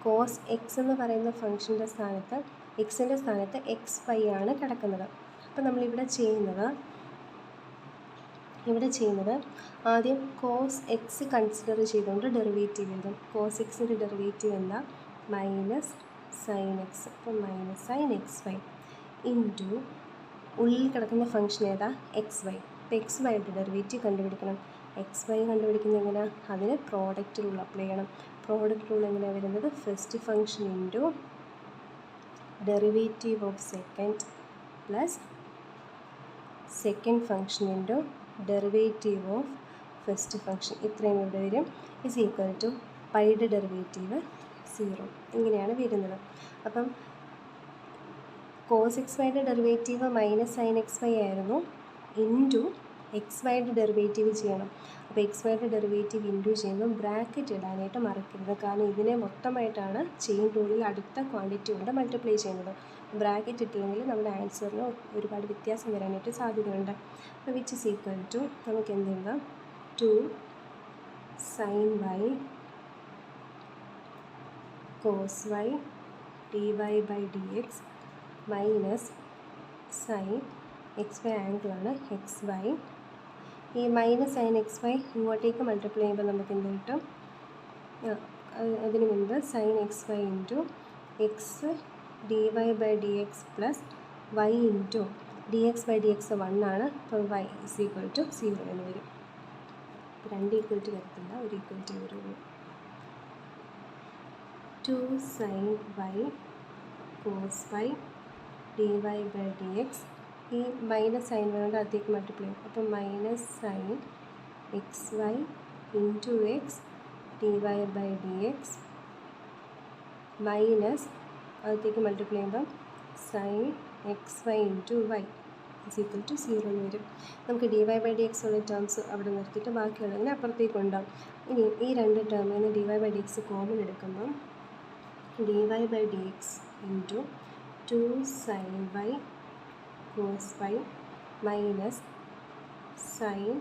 [SPEAKER 1] cos x എന്ന് പറയുന്ന ഫംഗ്ഷൻ്റെ സ്ഥാനത്ത് എക്സിൻ്റെ സ്ഥാനത്ത് xy ആണ് കിടക്കുന്നത്. അപ്പം നമ്മളിവിടെ ചെയ്യുന്നത് ആദ്യം cos x കൺസിഡർ ചെയ്തുകൊണ്ട് ഡെറിവേറ്റീവ് എഴുതും. cos xൻ്റെ ഡെറിവേറ്റീവ് എന്താ? Minus sin x. അപ്പം മൈനസ് sin xy ഇൻറ്റു ഉള്ളിൽ കിടക്കുന്ന ഫംഗ്ഷൻ ഏതാ? xy. അപ്പോൾ xyയുടെ ഡെറിവേറ്റീവ് കണ്ടുപിടിക്കണം. xy കണ്ടുപിടിക്കുന്നത് എങ്ങനെയാണ്? അതിന് പ്രോഡക്റ്റ് റൂൾ അപ്ലൈ ചെയ്യണം. പ്രോഡക്റ്റ് റൂൾ എങ്ങനെയാണ് വരുന്നത്? First function into derivative of second plus second function into derivative of first function. ഇത്രയും ഇവിടെ വരും. ഇസ് ഈക്വൽ ടു പൈയുടെ ഡെറിവേറ്റീവ് 0. ഇങ്ങനെയാണ് വരുന്നത്. അപ്പം cos xyയുടെ ഡെറിവേറ്റീവ് മൈനസ് sin xy ആയിരുന്നു. ഇൻറ്റു xyയുടെ ഡെറിവേറ്റീവ് ചെയ്യണം. അപ്പോൾ xyയുടെ ഡെറിവേറ്റീവ് ഇൻറ്റു ചെയ്യുമ്പോൾ ബ്രാക്കറ്റ് ഇടാനായിട്ട് മറക്കരുത്. കാരണം ഇതിനെ മൊത്തമായിട്ടാണ് ചെയിൻ റൂളിൽ അടുത്ത ക്വാണ്ടിറ്റി കൊണ്ട് മൾട്ടിപ്ലൈ ചെയ്യുന്നത്. ബ്രാക്കറ്റ് ഇട്ടില്ലെങ്കിൽ നമ്മുടെ ആൻസറിന് ഒരുപാട് വ്യത്യാസം വരാനായിട്ട് സാധ്യതയുണ്ട്. അപ്പോൾ വിച്ച് ഇസ് ഈക്വൽ ടു നമുക്ക് എന്തെഴുതാം? 2 sin y cos y dy/dx minus sin xy ആംഗിളാണ് xy. ഈ മൈനസ് sin xy ഇങ്ങോട്ടേക്ക് മൾട്ടിപ്ലൈ ചെയ്യുമ്പോൾ നമുക്ക് എന്ത് കിട്ടും? അതിന് മുൻപ് sin xy into X dy/dx plus y into dx/dx 1 ആണ്. അപ്പോൾ y is equal to 0 എന്ന് വരും. 2 ഈക്വൽറ്റി വരത്തില്ല, ഒരു ഈക്വൽറ്റി വരുള്ളൂ. 2 sin y cos y dy/dx ഈ മൈനസ് സൈൻ കൊണ്ട് അകത്തേക്ക് മൾട്ടിപ്ലൈ ചെയ്യും. അപ്പം minus sin xy into X dy/dx minus അകത്തേക്ക് മൾട്ടിപ്ലൈ ചെയ്യുമ്പം sin xy into y is equal to 0 എന്ന് വരും. നമുക്ക് dy/dx ഉള്ള ടേംസ് അവിടെ നിർത്തിയിട്ട് ബാക്കിയുള്ളതിന് അപ്പുറത്തേക്ക് ഉണ്ടാവും. ഇനി ഈ രണ്ട് ടേമിൽ നിന്ന് dy/dx കോമൺ എടുക്കുമ്പം dy/dx into 2 sin y cos y minus sin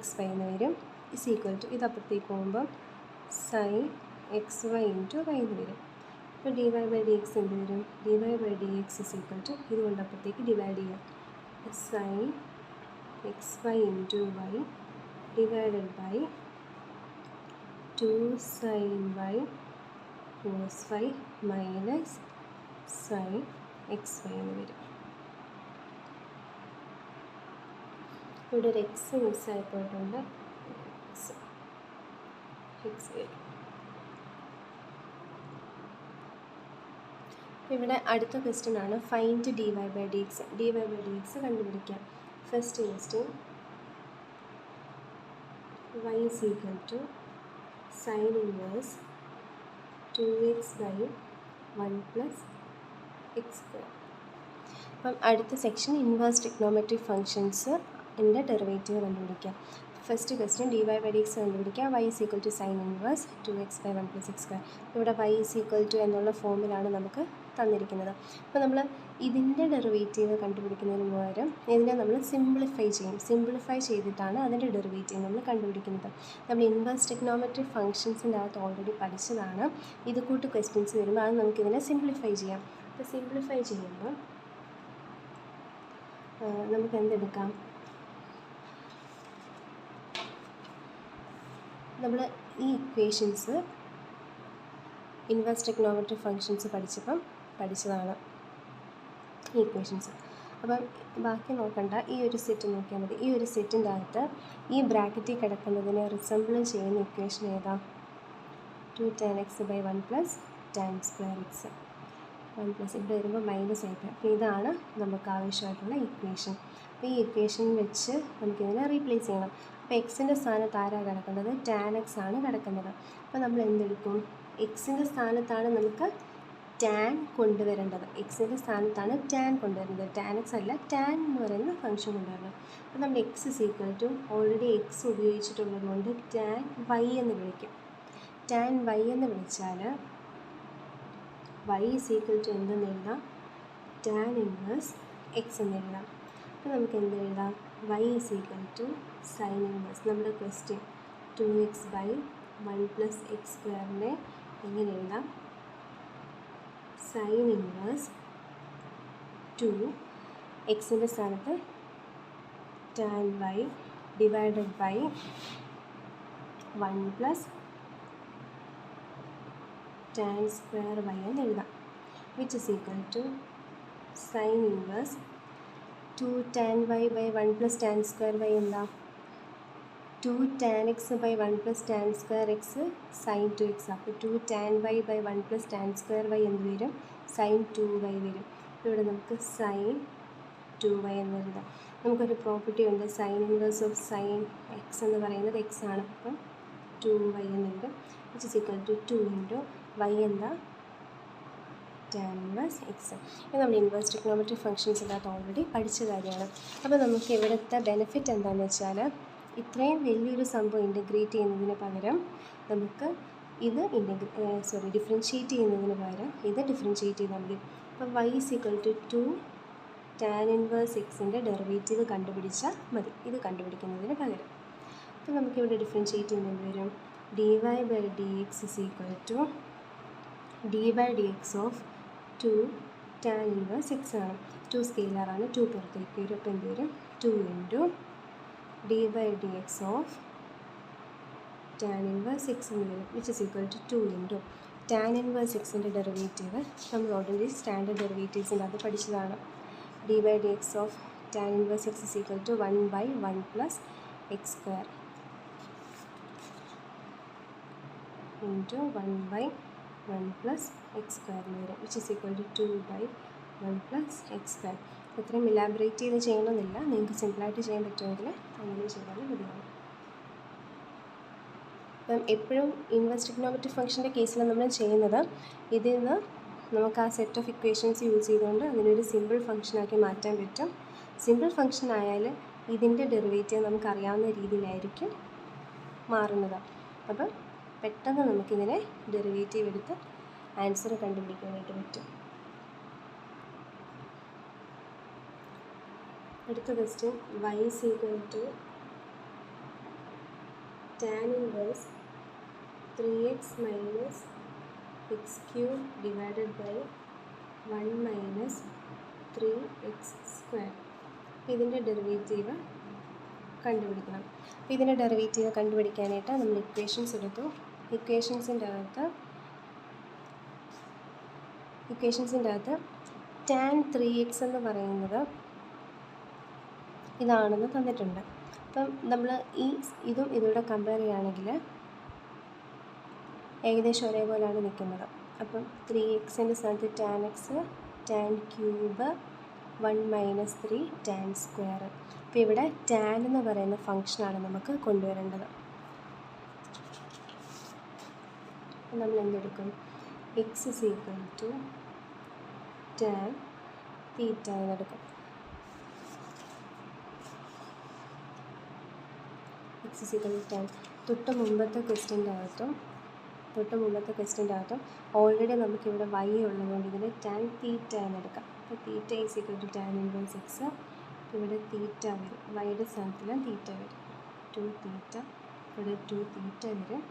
[SPEAKER 1] xy എന്ന് വരും. ഇസ് ഈക്വൽ ടു ഇത് അപ്പുറത്തേക്ക് പോകുമ്പം sin xy ഇൻറ്റു y എന്ന് വരും. അപ്പോൾ dy/dx എന്ത് വരും? dy/dx ഇസ് ഈക്വൽ ടു ഇതുകൊണ്ട് അപ്പുറത്തേക്ക് ഡിവൈഡ് ചെയ്യാം. sin xy into y divided by 2 sin y cos y minus sine x y എന്ന് വരും. ഇവിടെ ഒരു എക്സ് മിസ്സായി പോയിട്ടുണ്ട്, എക്സ് വരും. ഇവിടെ അടുത്ത ക്വസ്റ്റ്യൻ ആണ് find dy by dx. dy by dx കണ്ടുപിടിക്കാം. First question y is equal to sin inverse 2x by 1 plus x square. അപ്പം അടുത്ത സെക്ഷൻ ഇൻവേഴ്സ് ട്രിഗ്നോമെട്രിക് ഫങ്ഷൻസ് ൻ്റെ ഡെറിവേറ്റീവ് കണ്ടുപിടിക്കാം. First question dy by dx കണ്ടുപിടിക്കാം. y is equal to sin inverse 2x by 1 plus x square. ഇവിടെ y is equal to എന്നുള്ള ഫോമിലാണ് നമുക്ക് തന്നിരിക്കുന്നത്. അപ്പോൾ നമ്മൾ ഇതിൻ്റെ ഡെറിവേറ്റീവ് കണ്ടുപിടിക്കുന്നതിന് പകരം ഇതിനെ നമ്മൾ സിംപ്ലിഫൈ ചെയ്യും. സിംപ്ലിഫൈ ചെയ്തിട്ടാണ് അതിൻ്റെ ഡെറിവേറ്റീവ് നമ്മൾ കണ്ടുപിടിക്കുന്നത്. നമ്മൾ ഇൻവേഴ്സ് ട്രിഗ്നോമെട്രിക് ഫങ്ഷൻസിൻ്റെ അകത്ത് ഓൾറെഡി പഠിച്ചതാണ്. ഇത് കൂട്ട് ക്വസ്റ്റ്യൻസ് വരുമ്പോൾ അത് നമുക്കിതിനെ സിംപ്ലിഫൈ ചെയ്യാം. അപ്പോൾ സിംപ്ലിഫൈ ചെയ്യുമ്പോൾ നമുക്ക് എന്തെടുക്കാം? നമ്മൾ ഈ ഇക്വേഷൻസ് ഇൻവേഴ്സ് ട്രിഗ്നോമെട്രിക് ഫങ്ഷൻസ് പഠിച്ചതാണ് ഈ ഇക്വേഷൻസ്. അപ്പം ബാക്കി നോക്കണ്ട, ഈ ഒരു സെറ്റ് നോക്കിയാൽ മതി. ഈ ഒരു സെറ്റിൻ്റെ അകത്ത് ഈ ബ്രാക്കറ്റിൽ കിടക്കുന്നതിനെ റിസംബിൾ ചെയ്യുന്ന ഇക്വേഷൻ ഏതാ? 2 tan x by 1 plus tan square x 1 plus ഇവിടെ വരുമ്പോൾ മൈനസ് ആയിട്ട്. അപ്പോൾ ഇതാണ് നമുക്ക് ആവശ്യമായിട്ടുള്ള ഇക്വേഷൻ. അപ്പോൾ ഈ ഇക്വേഷൻ വെച്ച് നമുക്കിതിനെ റീപ്ലേസ് ചെയ്യണം. അപ്പോൾ എക്സിൻ്റെ സ്ഥാനത്ത് ആരാണ് കിടക്കുന്നത്? ടാൻ എക്സ് ആണ് കിടക്കുന്നത്. അപ്പോൾ നമ്മൾ എന്തെടുക്കും? എക്സിൻ്റെ സ്ഥാനത്താണ് നമുക്ക് ടാൻ കൊണ്ടുവരേണ്ടത്. എക്സിൻ്റെ സ്ഥാനത്താണ് ടാൻ കൊണ്ടുവരേണ്ടത്. ടാൻ എക്സ് അല്ല, ടാൻ എന്ന് പറയുന്ന ഫംഗ്ഷൻ കൊണ്ടുവരണം. അപ്പോൾ നമ്മൾ x is equal to already x ഉപയോഗിച്ചിട്ടുള്ളത് കൊണ്ട് ടാൻ വൈ എന്ന് വിളിക്കും. ടാൻ വൈ എന്ന് വിളിച്ചാൽ y ഇസ് ഈക്വൽ ടു എന്തെന്ന് എഴുതാം? ടാൻ ഇൻവേഴ്സ് എക്സ് എന്ന് എഴുതാം. അപ്പോൾ നമുക്ക് എന്ത് എഴുതാം? y is equal to sine inverse. നമ്മുടെ question 2x by 1 plus x സ്ക്വയറിനെ എങ്ങനെ എഴുതാം? സൈൻ ഇൻവേഴ്സ് 2 എക്സിൻ്റെ സ്ഥാനത്ത് tan y divided by 1 plus tan square y എന്ന് എഴുതാം. Which is equal to sine inverse 2 tan y by 1 plus tan square y എന്താ? 2 tan x by 1 plus tan square x sin 2x. അപ്പോൾ 2 tan y by 1 plus tan square y എന്ത് വരും? sin 2y വരും. ഇവിടെ നമുക്ക് sin 2y എന്ന് എഴുതാം. നമുക്കൊരു പ്രോപ്പർട്ടി ഉണ്ട്, sine inverse of sine x എന്ന് പറയുന്നത് എക്സ് ആണ്. അപ്പം 2y എന്ന് എഴുതും. Which is equal to 2 into y എന്താ? Tan inverse x. ഇത് നമ്മൾ ഇൻവേഴ്സ് ട്രിഗ്നോമെട്രിക് ഫങ്ഷൻസിനകത്ത് ഓൾറെഡി പഠിച്ച കാര്യമാണ്. അപ്പോൾ നമുക്ക് ഇവിടുത്തെ ബെനിഫിറ്റ് എന്താണെന്ന് വെച്ചാൽ ഇത്രയും വലിയൊരു സംഭവം ഇൻറ്റഗ്രേറ്റ് ചെയ്യുന്നതിന് പകരം നമുക്ക് ഇത് ഡിഫറൻഷ്യേറ്റ് ചെയ്യുന്നതിന് പകരം ഇത് ഡിഫറൻഷ്യേറ്റ് ചെയ്താൽ മതി. അപ്പോൾ y is equal to 2 tan inverse എക്സിൻ്റെ ഡെറിവേറ്റീവ് കണ്ടുപിടിച്ചാൽ മതി, ഇത് കണ്ടുപിടിക്കുന്നതിന് പകരം. അപ്പോൾ നമുക്കിവിടെ ഡിഫറൻഷ്യേറ്റ് ചെയ്യുന്നത് വരും dy by dx is equal to d by dx of 2 tan inverse x ആണ്. 2 സ്കെയിലറാണ്, 2 പുറത്തേക്ക് വരും. അപ്പോൾ എന്ത് വരും? 2 into d by dx of tan inverse x എന്ന് വരും. Which is equal to 2 into tan inverse എക്സിൻ്റെ ഡെറിവേറ്റീവ് നമ്മൾ ഓൾറെഡി സ്റ്റാൻഡേർഡ് ഡെറിവേറ്റീവ്സിൻ്റെ അത് പഠിച്ചതാണ്. d by dx of tan inverse x is equal to 1 by 1 plus x square into 1 by 1 plus x square എന്ന് വരും. Which is equal to 2 by 1 plus x square. ഇത്രയും elaborate ചെയ്ത് ചെയ്യണമെന്നില്ല, നിങ്ങൾക്ക് സിമ്പിളായിട്ട് ചെയ്യാൻ പറ്റുമെങ്കിൽ അങ്ങനെ ചെയ്താലും മതിയാവും. അപ്പം എപ്പോഴും ഇൻവേഴ്സ് ട്രിഗ്നോമെട്രിക് ഫംഗ്ഷൻ്റെ കേസിൽ നമ്മൾ ചെയ്യുന്നത് ഇതിൽ നിന്ന് നമുക്ക് ആ സെറ്റ് ഓഫ് ഇക്വേഷൻസ് യൂസ് ചെയ്തുകൊണ്ട് അതിനൊരു സിമ്പിൾ ഫംഗ്ഷനാക്കി മാറ്റാൻ പറ്റും. സിമ്പിൾ ഫംഗ്ഷൻ ആയാൽ ഇതിൻ്റെ ഡെറിവേറ്റീവ് നമുക്കറിയാവുന്ന രീതിയിലായിരിക്കും മാറുന്നത്. അപ്പം പെട്ടെന്ന് നമുക്കിതിനെ ഡെറിവേറ്റീവ് എടുത്ത് ആൻസർ കണ്ടുപിടിക്കാനായിട്ട് പറ്റും. അടുത്ത question y is equal to tan inverse 3x minus x cube divided by 1 minus 3x square. ഇതിൻ്റെ ഡെറിവേറ്റീവ് കണ്ടുപിടിക്കണം. അപ്പോൾ ഇതിൻ്റെ ഡെറിവേറ്റീവ് കണ്ടുപിടിക്കാനായിട്ട് നമ്മൾ ഇക്വേഷൻസ് എടുത്തു. ഇക്വേഷൻസിൻ്റെ അകത്ത് ഇക്വേഷൻസിൻ്റെ അകത്ത് tan 3x എന്ന് പറയുന്നത് ഇതാണെന്ന് തന്നിട്ടുണ്ട്. അപ്പം നമ്മൾ ഇതും ഇതൂടെ കമ്പയർ ചെയ്യുകയാണെങ്കിൽ ഏകദേശം ഒരേപോലെയാണ് നിൽക്കുന്നത്. അപ്പം 3xൻ്റെ സ്ഥാനത്ത് tan x, tan cube 1 - 3 tan square. അപ്പോൾ ഇവിടെ tan എന്ന് പറയുന്ന ഫംഗ്ഷനാണ് നമുക്ക് കൊണ്ടുവരേണ്ടത്. നമ്മൾ എന്തെടുക്കും? x = tan θ എന്നെടുക്കും. x = tan. തൊട്ട് മുമ്പത്തെ ക്വസ്റ്റ്യൻ്റെ അകത്തും ഓൾറെഡി നമുക്കിവിടെ y ഉള്ളതുകൊണ്ട് ഇതിന് tan θ എന്നെടുക്കാം. അപ്പോൾ θ = tan ഇൻവേഴ്സ് x. ഇവിടെ θ വരും, വൈയുടെ സ്ഥാനത്തിൽ θ വരും, 2θ. ഇവിടെ 2θ വരും.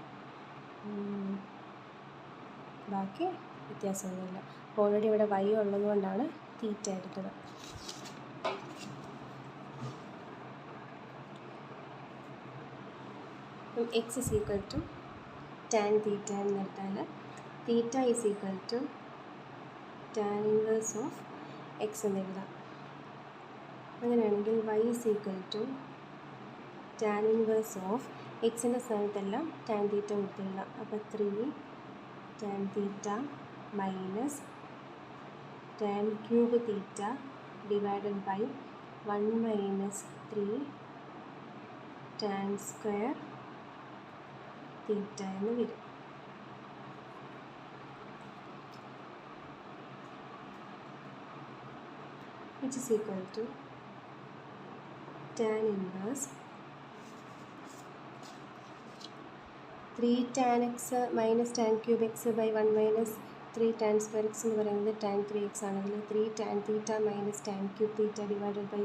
[SPEAKER 1] ബാക്കി വ്യത്യാസമൊന്നുമില്ല. ഓൾറെഡി ഇവിടെ y ഉള്ളതുകൊണ്ടാണ് θ എടുത്തത്. x = tan θ എന്നെടുത്താൽ θ = tan inverse of x എന്നെഴുതാം. അങ്ങനെയാണെങ്കിൽ y = tan ഇൻവേഴ്സ് ഓഫ് എക്സിൻ്റെ സ്ഥാനത്തെല്ലാം tan θ കൊടുത്തിടാം. അപ്പോൾ 3 tan θ minus tan cube θ divided by 1 - 3 tan square θ എന്ന് വരും. which is equal to tan inverse 3 tan x minus tan cube x by 1 minus 3 tan square x എന്ന് പറയുന്നത് tan 3x ആണെങ്കിൽ 3 tan θ minus tan cube θ divided by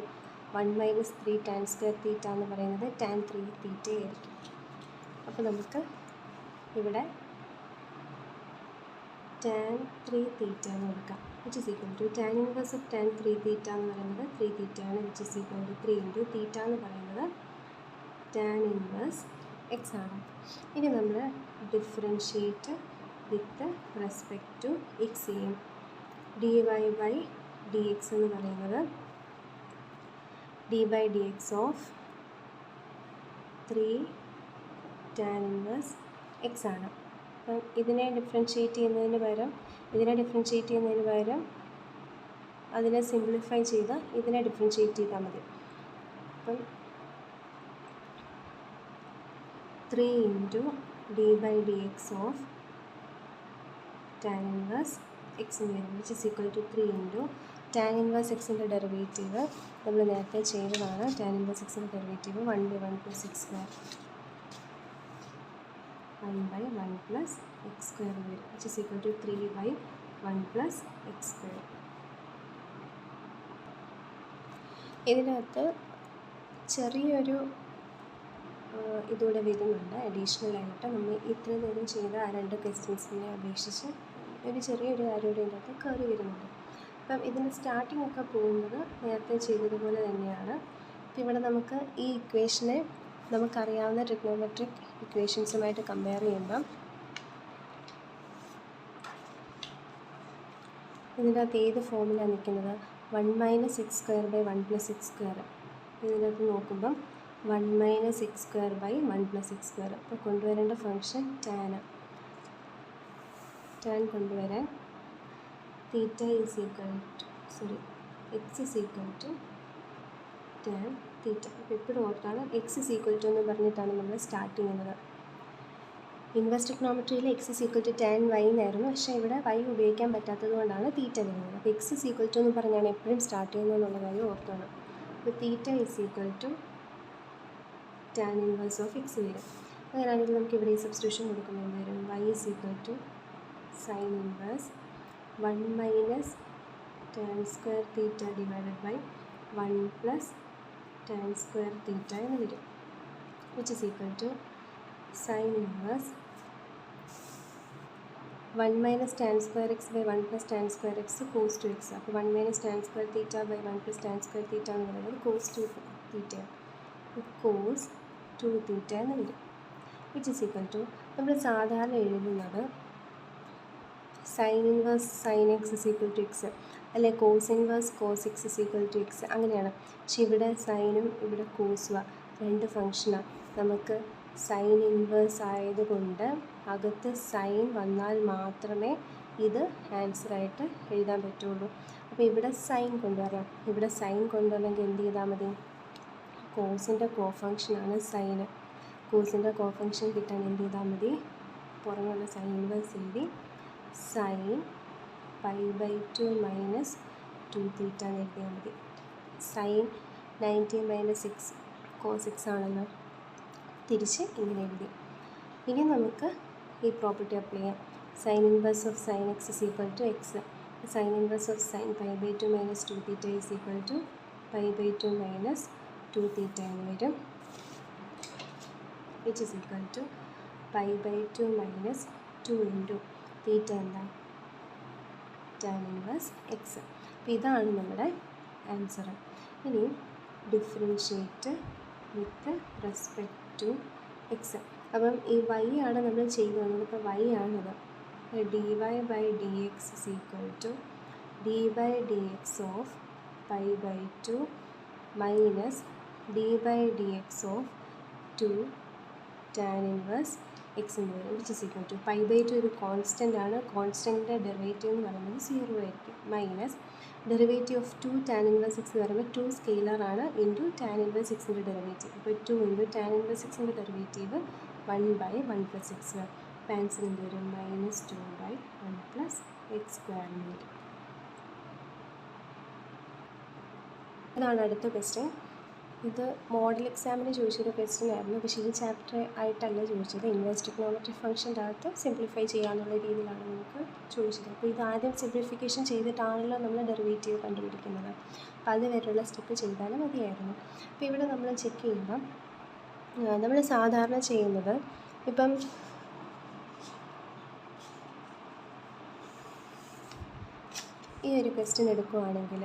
[SPEAKER 1] 1 minus 3 tan square θ എന്ന് പറയുന്നത് tan 3 θ ആയിരിക്കും. അപ്പോൾ നമുക്ക് ഇവിടെ tan 3 θ എന്ന് കൊടുക്കാം. which is equal to tan inverse of tan 3 θ എന്ന് പറയുന്നത് 3 θ ആണ്. which is equal to 3 into θ എന്ന് പറയുന്നത് tan inverse x ആണ്. ഇനി നമ്മൾ differentiate with respect to x ചെയ്യും. dy by dx എന്ന് പറയുന്നത് d by dx of 3 tan inverse x ആണ്. അപ്പം ഇതിനെ ഡിഫറൻഷ്യേറ്റ് ചെയ്യുന്നതിന് പകരം അതിനെ സിംപ്ലിഫൈ ചെയ്ത് ഇതിനെ ഡിഫറൻഷ്യേറ്റ് ചെയ്താൽ മതി. അപ്പം 3 into d by dx of tan inverse x എന്ന് വരും. which is equal to 3 into tan inverse x-ൻ്റെ ഡെറിവേറ്റീവ് നമ്മൾ നേരത്തെ ചെയ്തതാണ്. tan inverse x-ൻ്റെ derivative 1 by 1 plus x square 1 by 1 plus x square എന്ന് വരും. which is equal to 3 by 1 plus x square. ഇതിനകത്ത് ചെറിയൊരു ഇതുകൂടെ വരുന്നുണ്ട്. അഡീഷണലായിട്ട് നമ്മൾ ഇത്രയും നേരം ചെയ്ത ആ 2 ക്വസ്റ്റ്യൻസിനെ അപേക്ഷിച്ച് ഒരു ചെറിയൊരു കാര്യയുടെ ഇതിനകത്ത് കയറി വരുന്നുണ്ട്. അപ്പം ഇതിൻ്റെ സ്റ്റാർട്ടിംഗ് ഒക്കെ പോകുന്നത് നേരത്തെ ചെയ്തതുപോലെ തന്നെയാണ്. അപ്പം ഇവിടെ നമുക്ക് ഈ ഇക്വേഷനെ നമുക്കറിയാവുന്ന ട്രിഗ്നോമെട്രിക് ഇക്വേഷൻസുമായിട്ട് കമ്പയർ ചെയ്യുമ്പം ഇതിൻ്റെ അകത്ത് ഏത് ഫോമിലാണ് നിൽക്കുന്നത്? 1 minus x square by 1 plus x square. ഇതിനകത്ത് നോക്കുമ്പം 1 minus x square by 1 plus x square. അപ്പോൾ കൊണ്ടുവരേണ്ട ഫംഗ്ഷൻ tan കൊണ്ടുവരാൻ x is equal to tan θ. അപ്പോൾ എപ്പോഴും ഓർത്താണ് x is equal to എന്ന് പറഞ്ഞിട്ടാണ് നമ്മൾ സ്റ്റാർട്ട് ചെയ്യുന്നത്. ഇൻവേഴ്സ് ട്രിഗ്നോമെട്രിയിൽ x is equal to tan y എന്നായിരുന്നു. പക്ഷേ ഇവിടെ y ഉപയോഗിക്കാൻ പറ്റാത്തത് കൊണ്ടാണ് θ വരുന്നത്. അപ്പോൾ x is equal to എന്ന് പറഞ്ഞാണ് എപ്പോഴും സ്റ്റാർട്ട് ചെയ്യുന്നത് എന്നുള്ള കാര്യം ഓർത്താണ്. അപ്പോൾ θ is equal to tan inverse of x വരും. അങ്ങനെയാണെങ്കിൽ നമുക്ക് ഇവിടെ ഈ സബ്സ്റ്റിറ്റ്യൂഷൻ കൊടുക്കുമ്പോൾ വരും y is equal to sin inverse 1 minus tan square θ divided by 1 plus tan square θ എന്ന് വരും. which is equal to sin inverse 1 minus tan square x by 1 plus tan square x cos 2x. അപ്പോൾ 1 minus tan square θ by 1 plus tan square θ എന്ന് പറയുന്നത് cos 2 θ cos 2 θ എന്ന് വരും. which is equal to നമ്മൾ സാധാരണ എഴുതുന്നത് sine inverse sine x is equal to x, അല്ലെ cos inverse cos x is equal to x, അങ്ങനെയാണ്. പക്ഷെ ഇവിടെ സൈനും ഇവിടെ കോസുമാണ്, രണ്ട് ഫംഗ്ഷനാണ്. നമുക്ക് സൈൻ ഇൻവേഴ്സ് ആയതുകൊണ്ട് അകത്ത് സൈൻ വന്നാൽ മാത്രമേ ഇത് ആൻസറായിട്ട് എഴുതാൻ പറ്റുള്ളൂ. അപ്പോൾ ഇവിടെ സൈൻ കൊണ്ടുവരാം. ഇവിടെ സൈൻ കൊണ്ടുവരണമെങ്കിൽ എന്ത് ചെയ്താൽ മതി? കോസിൻ്റെ കോഫങ്ഷനാണ് സൈന്. കോസിൻ്റെ കോഫങ്ഷൻ കിട്ടാൻ എന്ത് ചെയ്താൽ മതി? പുറമെയുള്ള സൈൻ ഇൻവേഴ്സ് എഴുതി സൈൻ π/2 മൈനസ് 2θ എന്ന് എഴുതിയാൽ മതി. സൈൻ 90 മൈനസ് 6 കോസ് 6 ആണല്ലോ, തിരിച്ച് ഇങ്ങനെ എഴുതി. ഇനി നമുക്ക് ഈ പ്രോപ്പർട്ടി അപ്ലൈ ചെയ്യാം. Sine inverse of sine x is equal to x. Sine inverse of sine π/2 minus 2θ is equal to π/2 minus 2θ എന്ന് വരും. Which is equal to π/2 minus 2 into theta എന്താ? Tan inverse x. അപ്പോൾ ഇതാണ് നമ്മുടെ ആൻസർ. ഇനി differentiate with respect to x. അപ്പം ഈ y ആണ് നമ്മൾ ചെയ്തു വന്നത്. ഇപ്പോൾ y ആണിത്. dy/dx is equal to d/dx of π/2 minus d/dx of 2 tan inverse x എന്ന് വരും. വിച്ച് ഇസ് ഈക്വൽ ടു π/2 ഒരു കോൺസ്റ്റൻ്റ് ആണ്. കോൺസ്റ്റൻറ്റിൻ്റെ ഡെറിവേറ്റീവ് എന്ന് പറയുന്നത് 0 ആയിരിക്കും. Minus derivative of 2 tan inverse x എന്ന് പറയുമ്പോൾ 2 സ്കെയിലറാണ് ഇൻറ്റു tan inverse x-ൻ്റെ ഡെറിവേറ്റീവ്. അപ്പോൾ 2 ഇൻറ്റു tan inverse x-ൻ്റെ ഡെറിവേറ്റീവ് 1/1 + x. അപ്പോൾ ആൻസർ എന്ത് വരും? -2/1 + x² എന്ന് വരും. ഇതാണ് അടുത്ത ക്വസ്റ്റ്യൻ. ഇത് മോഡൽ എക്സാമിന് ചോദിച്ചൊരു ക്വസ്റ്റ്യൻ ആയിരുന്നു. പക്ഷേ ഈ ചാപ്റ്റർ ആയിട്ടല്ല ചോദിച്ചത്. ഇൻവേഴ്സ് ട്രിഗണോമെട്രി ഫംഗ്ഷൻ്റെ അകത്ത് സിംപ്ലിഫൈ ചെയ്യാനുള്ള രീതിയിലാണ് നമുക്ക് ചോദിച്ചത്. അപ്പോൾ ഇത് ആദ്യം സിംപ്ലിഫിക്കേഷൻ ചെയ്തിട്ടാണല്ലോ നമ്മൾ ഡെറിവേറ്റീവ് കണ്ടുപിടിക്കുന്നത്. അപ്പോൾ അത് വരെയുള്ള സ്റ്റെപ്പ് ചെയ്താൽ മതിയായിരുന്നു. അപ്പോൾ ഇവിടെ നമ്മൾ ചെക്ക് ചെയ്യുമ്പം നമ്മൾ സാധാരണ ചെയ്യുന്നത്, ഇപ്പം ഈ ഒരു ക്വസ്റ്റ്യൻ എടുക്കുകയാണെങ്കിൽ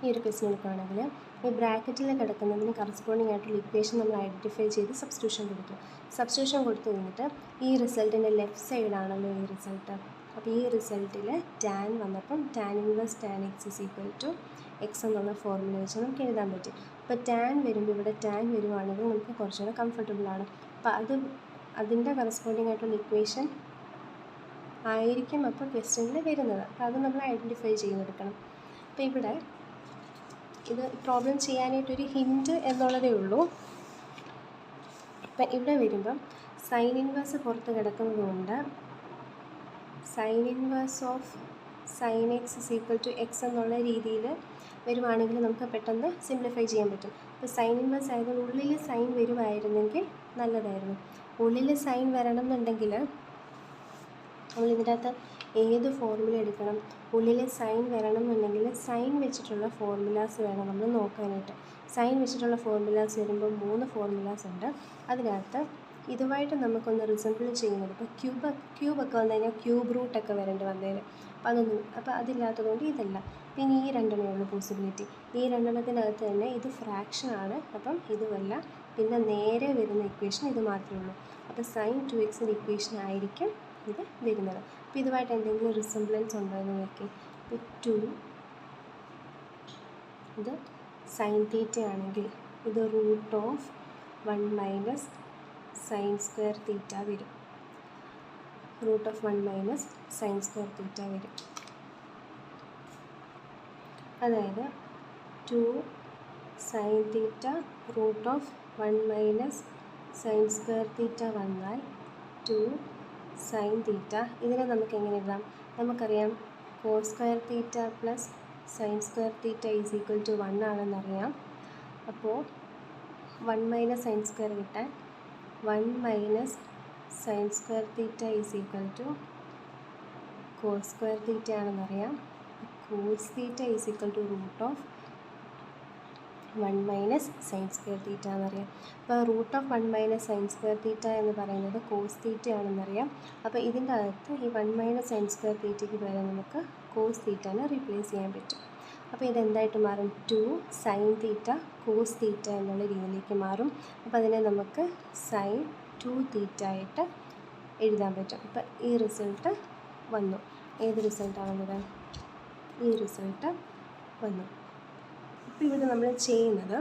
[SPEAKER 1] ഈ ബ്രാക്കറ്റിൽ കിടക്കുന്നതിന് കറസ്പോണ്ടിങ് ആയിട്ടുള്ള ഇക്വേഷൻ നമ്മൾ ഐഡൻറ്റിഫൈ ചെയ്ത് സബ്സ്റ്റിറ്റ്യൂഷൻ കൊടുക്കും. സബ്സ്റ്റിറ്റ്യൂഷൻ കൊടുത്തു കഴിഞ്ഞിട്ട് ഈ റിസൾട്ടിൻ്റെ ലെഫ്റ്റ് സൈഡാണല്ലോ ഈ റിസൾട്ട്. അപ്പോൾ ഈ റിസൾട്ടിൽ ടാൻ വന്നപ്പം tan inverse tan x is equal to x എന്നുള്ള ഫോർമുല വെച്ച് നമുക്ക് എഴുതാൻ പറ്റും. അപ്പോൾ ടാൻ വരുമ്പോൾ ഇവിടെ ടാൻ വരുവാണെങ്കിൽ നമുക്ക് കുറച്ചുകൂടെ കംഫർട്ടബിളാണ്. അപ്പോൾ അതിൻ്റെ കറസ്പോണ്ടിങ് ആയിട്ടുള്ള ഇക്വേഷൻ ആയിരിക്കും അപ്പോൾ ക്വസ്റ്റ്യനിൽ വരുന്നത്. അപ്പോൾ അത് നമ്മൾ ഐഡൻറ്റിഫൈ ചെയ്തെടുക്കണം. അപ്പോൾ ഇവിടെ ഇത് പ്രോബ്ലം ചെയ്യാനായിട്ടൊരു ഹിൻറ്റ് എന്നുള്ളതേ ഉള്ളൂ. അപ്പം ഇവിടെ വരുമ്പം സൈൻ ഇൻവേഴ്സ് പുറത്ത് കിടക്കുന്നത് കൊണ്ട് sine inverse of sine x is equal to x എന്നുള്ള രീതിയിൽ വരുവാണെങ്കിൽ നമുക്ക് പെട്ടെന്ന് സിംപ്ലിഫൈ ചെയ്യാൻ പറ്റും. അപ്പോൾ സൈൻ ഇൻവേഴ്സ് ആയതുകൊണ്ട് ഉള്ളിൽ സൈൻ വരുമായിരുന്നെങ്കിൽ നല്ലതായിരുന്നു. ഉള്ളിൽ സൈൻ വരണം എന്നുണ്ടെങ്കിൽ നമ്മൾ ഇതിൻ്റെ അകത്ത് ഏത് ഫോർമുല എടുക്കണം? ഉള്ളിൽ സൈൻ വരണം എന്നുണ്ടെങ്കിൽ സൈൻ വെച്ചിട്ടുള്ള ഫോർമുലാസ് വേണം നമ്മൾ നോക്കാനായിട്ട്. സൈൻ വെച്ചിട്ടുള്ള ഫോർമുലാസ് വരുമ്പോൾ 3 ഫോർമുലാസ് ഉണ്ട്. അതിനകത്ത് ഇതുമായിട്ട് നമുക്കൊന്ന് റിസംബിൾ ചെയ്യുന്നത്, ഇപ്പോൾ ക്യൂബൊക്കെ വന്നു കഴിഞ്ഞാൽ ക്യൂബ് റൂട്ടൊക്കെ വരേണ്ടി വന്നേന്. അപ്പോൾ അതില്ലാത്തതുകൊണ്ട് ഇതല്ല. പിന്നെ ഈ രണ്ടെണ്ണമേ ഉള്ളൂ പോസിബിലിറ്റി. ഈ രണ്ടെണ്ണത്തിനകത്ത് തന്നെ ഇത് ഫ്രാക്ഷനാണ്, അപ്പം ഇതുമല്ല. പിന്നെ നേരെ വരുന്ന ഇക്വേഷൻ ഇത് മാത്രമേ ഉള്ളൂ. അപ്പോൾ sin 2x ഇക്വേഷൻ ആയിരിക്കും ഇത് വരുന്നത്. അപ്പോൾ ഇതുമായിട്ട് എന്തെങ്കിലും റിസംബ്ലൻസ് ഉണ്ടോ എന്ന് നോക്കി. ഇപ്പോൾ 2 ഇത് സൈൻ തീറ്റ ആണെങ്കിൽ ഇത് √1 മൈനസ് സൈൻ സ്ക്വയർ തീറ്റ വരും. √1 മൈനസ് സൈൻ സ്ക്വയർ തീറ്റ വരും. അതായത് 2 sine theta √1 minus sine square theta വന്നാൽ 2 സൈൻ തീറ്റ. ഇതിനെ നമുക്ക് എങ്ങനെ എഴുതാം? നമുക്കറിയാം cos square theta plus sine square theta is equal to 1 ആണെന്നറിയാം. അപ്പോൾ 1 മൈനസ് സൈൻ സ്ക്വയർ കിട്ടാൻ 1 minus sine square theta is equal to cos square theta ആണെന്നറിയാം. Cos theta is equal to √1 minus sine square theta എന്നറിയാം. അപ്പോൾ √1 minus sine square theta എന്ന് പറയുന്നത് cos theta ആണെന്നറിയാം. അപ്പോൾ ഇതിൻ്റെ അകത്ത് ഈ 1 മൈനസ് സൈൻ സ്ക്വയർ തീറ്റയ്ക്ക് പകരം നമുക്ക് കോസ് തീറ്റനെ റീപ്ലേസ് ചെയ്യാൻ പറ്റും. അപ്പോൾ ഇതെന്തായിട്ട് മാറും? 2 സൈൻ തീറ്റ കോസ് തീറ്റ എന്നുള്ള രീതിയിലേക്ക് മാറും. അപ്പോൾ അതിനെ നമുക്ക് സൈൻ 2 തീറ്റ ആയിട്ട് എഴുതാൻ പറ്റും. അപ്പോൾ ഈ റിസൾട്ട് വന്നു. ഏത് റിസൾട്ടാണ് വന്നത്? ഈ റിസൾട്ട് വന്നു. ഇപ്പോൾ ഇവിടെ നമ്മൾ ചെയ്യുന്നത്,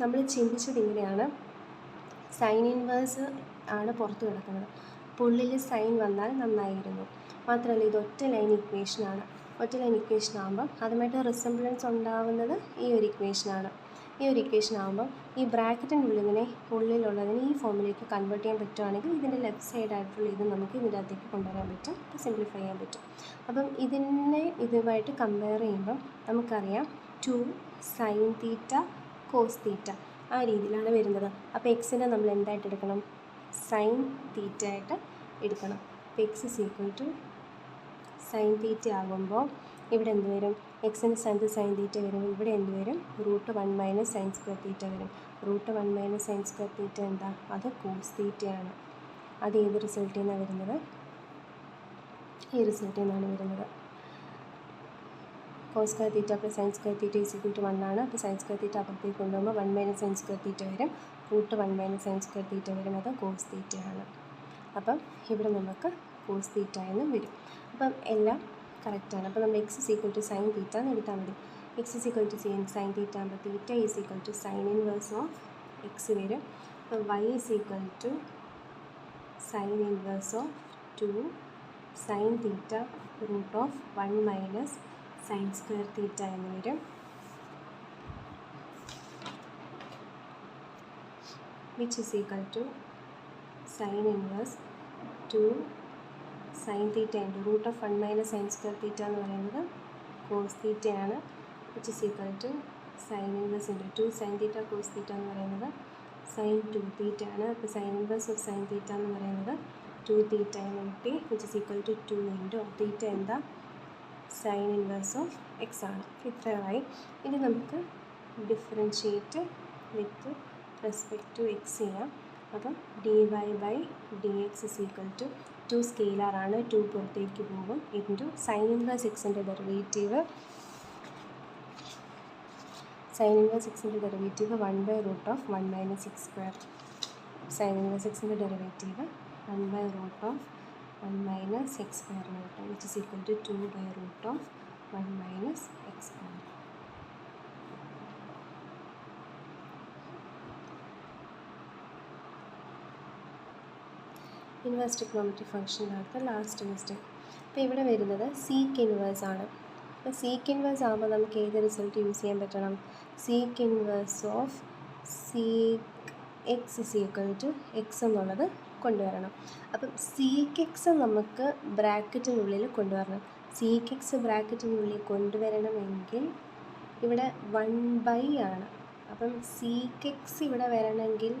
[SPEAKER 1] നമ്മൾ ചിന്തിച്ചത് ഇങ്ങനെയാണ്, സൈൻ ഇൻവേഴ്സ് ആണ് പുറത്ത് കിടക്കുന്നത്. അപ്പോൾ ഉള്ളിൽ സൈൻ വന്നാൽ നന്നായിരുന്നു. മാത്രമല്ല ഇത് ഒറ്റ ലൈൻ ഇക്വേഷനാണ്. ഒറ്റ ലൈൻ ഇക്വേഷൻ ആകുമ്പം അതുമായിട്ട് റിസംബ്ലൻസ് ഉണ്ടാവുന്നത് ഈ ഒരു ഇക്വേഷനാണ്. ഈ ഒരു ഇക്വേഷൻ ആകുമ്പം ഈ ബ്രാക്കറ്റിൻ്റെ ഉള്ളിലുള്ളതിനെ ഈ ഫോമിലേക്ക് കൺവേർട്ട് ചെയ്യാൻ പറ്റുവാണെങ്കിൽ ഇതിൻ്റെ ലെഫ്റ്റ് സൈഡായിട്ടുള്ള ഇത് നമുക്ക് ഇതിൻ്റെ അകത്തേക്ക് കൊണ്ടുവരാൻ പറ്റും, സിംപ്ലിഫൈ ചെയ്യാൻ പറ്റും. അപ്പം ഇതിനെ ഇതുമായിട്ട് കമ്പയർ ചെയ്യുമ്പം നമുക്കറിയാം 2 സൈൻ തീറ്റ കോസ് തീറ്റ ആ രീതിയിലാണ് വരുന്നത്. അപ്പോൾ എക്സിനെ നമ്മൾ എന്തായിട്ട് എടുക്കണം? സൈൻ തീറ്റ ആയിട്ട് എടുക്കണം. അപ്പോൾ x is equal to sine theta ആകുമ്പോൾ ഇവിടെ എന്ത് വരും? എക്സിൻ്റെ സ്ഥാനത്ത് സൈൻ തീറ്റ വരും. ഇവിടെ എന്ത് വരും? √1 - സൈൻ സ്ക്വയർ തീറ്റ വരും. √1 - സൈൻ സ്ക്വയർ തീറ്റ എന്താ? അത് കോസ് തീറ്റയാണ്. അത് ഏത് റിസൾട്ടിൽ നിന്നാണ് വരുന്നത്? ഈ റിസൾട്ടിൽ നിന്നാണ് വരുന്നത്. Cos square theta plus sine square theta is equal to 1 ആണ്. അപ്പോൾ സൈൻ സ്ക്വയർ തീറ്റ അപ്പുറത്തേക്ക് കൊണ്ടുപോകുമ്പോൾ 1 - സൈൻ സ്ക്വയർ തീറ്റ വരും. √1 - സൈൻ സ്ക്വയർ തീറ്റ വരും. അത് കോസ് തീറ്റയാണ്. അപ്പം ഇവിടെ നമുക്ക് കോസ് തീറ്റ എന്ന് വരും. അപ്പം എല്ലാം കറക്റ്റാണ്. അപ്പോൾ നമ്മൾ x is equal to sine theta എന്ന് എടുത്താൽ മതി. X is equal to sine theta ആകുമ്പോൾ theta is equal to sine inverse of x വരും. അപ്പോൾ y is equal to sine inverse of 2 sine theta √1 - sine square theta എന്ന് വരും. Which is equal to sine inverse 2 sine theta into √1 - sine square theta എന്ന് പറയുന്നത് cos തീറ്റയാണ്. Which is equal to sine inverse into 2 sine theta cos theta എന്ന് പറയുന്നത് sine 2 തീറ്റയാണ്. അപ്പോൾ sine inverse of sine theta എന്ന് പറയുന്നത് 2 തീറ്റ എന്ന് കിട്ടി. Which is equal to 2 into theta എന്താ? സൈൻ ഇൻവേഴ്സ് ഓഫ് എക്സ് ആണ്. ഇത്രയായി. ഇനി നമുക്ക് differentiate with respect to x ചെയ്യാം. അപ്പം dy/dx ഇസ് ഈക്വൽ ടു 2 സ്കെയിലറാണ്, 2 പുറത്തേക്ക് പോകും, ഇൻറ്റു സൈൻ ഇൻവേഴ്സ് എക്സിൻ്റെ ഡെറിവേറ്റീവ് 1/√1 - x². സൈൻ ഇൻവേഴ്സ് എക്സിൻ്റെ ഡെറിവേറ്റീവ് 1/√1 - x² കിട്ടും. Which is equal to 2/√1 - x². Inverse trigonometric ഫംഗ്ഷനകത്ത് ലാസ്റ്റ് ക്വസ്റ്റ്യൻ. അപ്പോൾ ഇവിടെ വരുന്നത് സീക്ക് ഇൻവേഴ്സ് ആണ്. അപ്പോൾ സീക്ക് ഇൻവേഴ്സ് ആകുമ്പോൾ നമുക്ക് ഏത് റിസൾട്ട് യൂസ് ചെയ്യാൻ പറ്റണം? Sec inverse of sec x is equal to x എന്നുള്ളത് കൊണ്ടുവരണം. അപ്പം സീക്ക് എക്സ് നമുക്ക് ബ്രാക്കറ്റിനുള്ളിൽ കൊണ്ടുവരണം. സീക്ക് എക്സ് ബ്രാക്കറ്റിനുള്ളിൽ കൊണ്ടുവരണമെങ്കിൽ ഇവിടെ 1 ആണ്. അപ്പം സീക്ക് എക്സ് ഇവിടെ വരണമെങ്കിൽ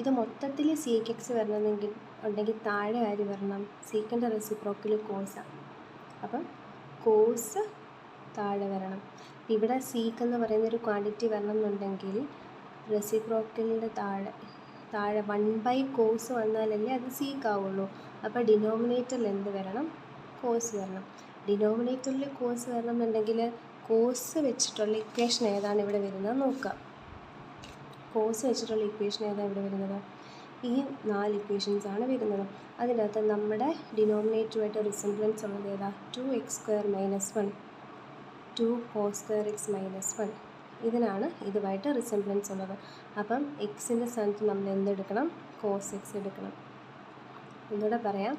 [SPEAKER 1] ഇത് മൊത്തത്തിൽ സീക്ക് എക്സ് വരണമെങ്കിൽ ഉണ്ടെങ്കിൽ താഴെ ആര് വരണം? സീക്കിൻ്റെ റെസിപ്രോക്കൽ കോസാണ്. അപ്പം കോസ് താഴെ വരണം. ഇവിടെ സീക്ക് എന്ന് പറയുന്നൊരു ക്വാണ്ടിറ്റി വരണം എന്നുണ്ടെങ്കിൽ റെസിപ്രോക്കലിൻ്റെ താഴെ 1 കോസ് വന്നാലല്ലേ അത് സീക്ക് ആവുള്ളൂ. അപ്പോൾ ഡിനോമിനേറ്ററിൽ എന്ത് വരണം? കോസ് വരണം. ഡിനോമിനേറ്ററിൽ കോസ് വരണം എന്നുണ്ടെങ്കിൽ കോസ് വെച്ചിട്ടുള്ള ഇക്വേഷൻ ഏതാണ് ഇവിടെ വരുന്നത് നോക്കാം. കോസ് വെച്ചിട്ടുള്ള ഇക്വേഷൻ ഏതാണ് ഇവിടെ വരുന്നത്? ഈ 4 ഇക്വേഷൻസ് ആണ് വരുന്നത്. അതിൻ്റെ അകത്ത് നമ്മുടെ ഡിനോമിനേറ്ററുമായിട്ട് റിസംബ്ലൻസ് ഉള്ളത് ഏതാ? 2x² - 1 2 cos² x - 1 ഇതിനാണ് ഇതുമായിട്ട് റിസംബ്ലൻസ് ഉള്ളത്. അപ്പം എക്സിൻ്റെ സ്ഥാനത്ത് നമ്മൾ എന്തെടുക്കണം? കോസ് എക്സ് എടുക്കണം. ഒന്നുകൂടെ പറയാം,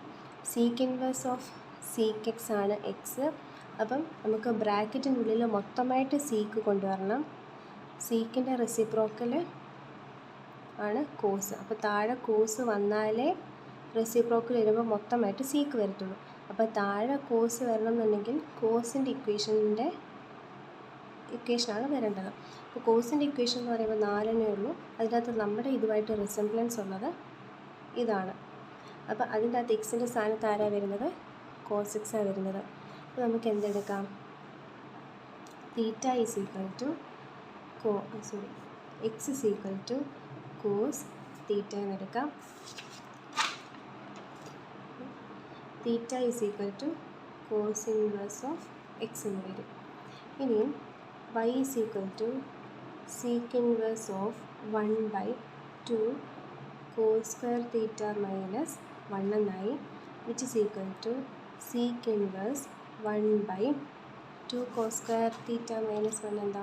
[SPEAKER 1] seek inverse of sec X ആണ് എക്സ്. അപ്പം നമുക്ക് ബ്രാക്കറ്റിനുള്ളിൽ മൊത്തമായിട്ട് സീക്ക് കൊണ്ടുവരണം. സീക്കിൻ്റെ റെസിപ്രോക്കൽ ആണ് കോസ്. അപ്പോൾ താഴെ കോസ് വന്നാലേ റെസിപ്രോക്കൽ വരുമ്പോൾ മൊത്തമായിട്ട് സീക്ക് വരത്തുള്ളൂ. അപ്പോൾ താഴെ കോസ് വരണം എന്നുണ്ടെങ്കിൽ കോസിൻ്റെ ഇക്വേഷനാണ് വരേണ്ടത്. അപ്പോൾ കോസിൻ്റെ ഇക്വേഷൻ എന്ന് പറയുമ്പോൾ 4 ഉള്ളൂ. അതിനകത്ത് നമ്മുടെ ഇതുമായിട്ട് റിസംബ്ലൻസ് ഉള്ളത് ഇതാണ്. അപ്പോൾ അതിൻ്റെ അകത്ത് എക്സിൻ്റെ സ്ഥാനത്ത് ആരാണ് വരുന്നത്? കോസ് എക്സാണ് വരുന്നത്. അപ്പോൾ നമുക്ക് എന്തെടുക്കാം? Theta is equal to x is equal to cos theta എന്നെടുക്കാം. Theta is equal to cos inverse of x എന്ന് വരും. ഇനിയും y is equal to sec inverse of 1/2 cos square theta minus 1 എന്നായി, which is equal to sec inverse 1 by 2 cos square theta minus 1 എന്താ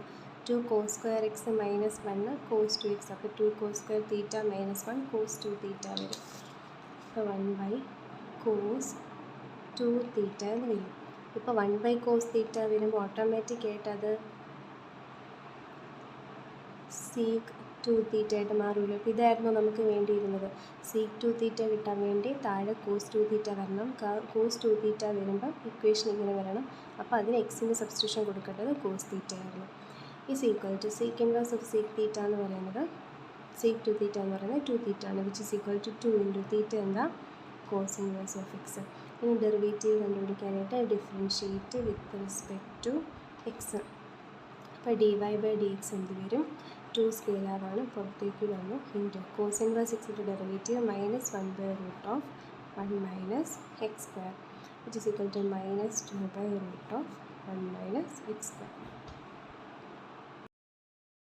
[SPEAKER 1] 2 cos square x minus 1 cos 2x. അപ്പോൾ 2 cos square theta minus 1 cos 2 theta വരും. അപ്പോൾ 1 by cos 2 theta എന്ന് വരും. ഇപ്പോൾ 1 by cos theta വരുമ്പോൾ automatic ആയിട്ട് അത് sec 2 theta ആയിട്ട് മാറുമല്ലോ. അപ്പോൾ ഇതായിരുന്നു നമുക്ക് വേണ്ടിയിരുന്നത്. sec 2 theta കിട്ടാൻ വേണ്ടി താഴെ cos 2 theta വരണം. cos 2 theta വരുമ്പം ഇക്വേഷൻ ഇങ്ങനെ വരണം. അപ്പോൾ അതിന് എക്സിൻ്റെ സബ്സ്റ്റിറ്റ്യൂഷൻ കൊടുക്കേണ്ടത് cos theta ആയിരുന്നു. Is equal to sec inverse of sec theta എന്ന് പറയുന്നത് sec 2 theta എന്ന് പറയുന്നത് 2 theta ആണ്, which is equal to 2 into theta എന്താ cos ഇൻവേഴ്സ് ഓഫ് എക്സ്. ഇനി ഡെറിവേറ്റീവ് കണ്ടുപിടിക്കാനായിട്ട് differentiate with respect to x. അപ്പോൾ dy ബൈ dx എന്ത് വരും? 2 സ്കെയിലാറാണ്, പുറത്തേക്ക് വന്നു, ഇൻറ്റു കോസ് ഇൻവേഴ്സ് എക്സിൻ്റെ derivative minus 1 by root of 1 minus x square, which is equal to minus 2 by root of 1 minus x square.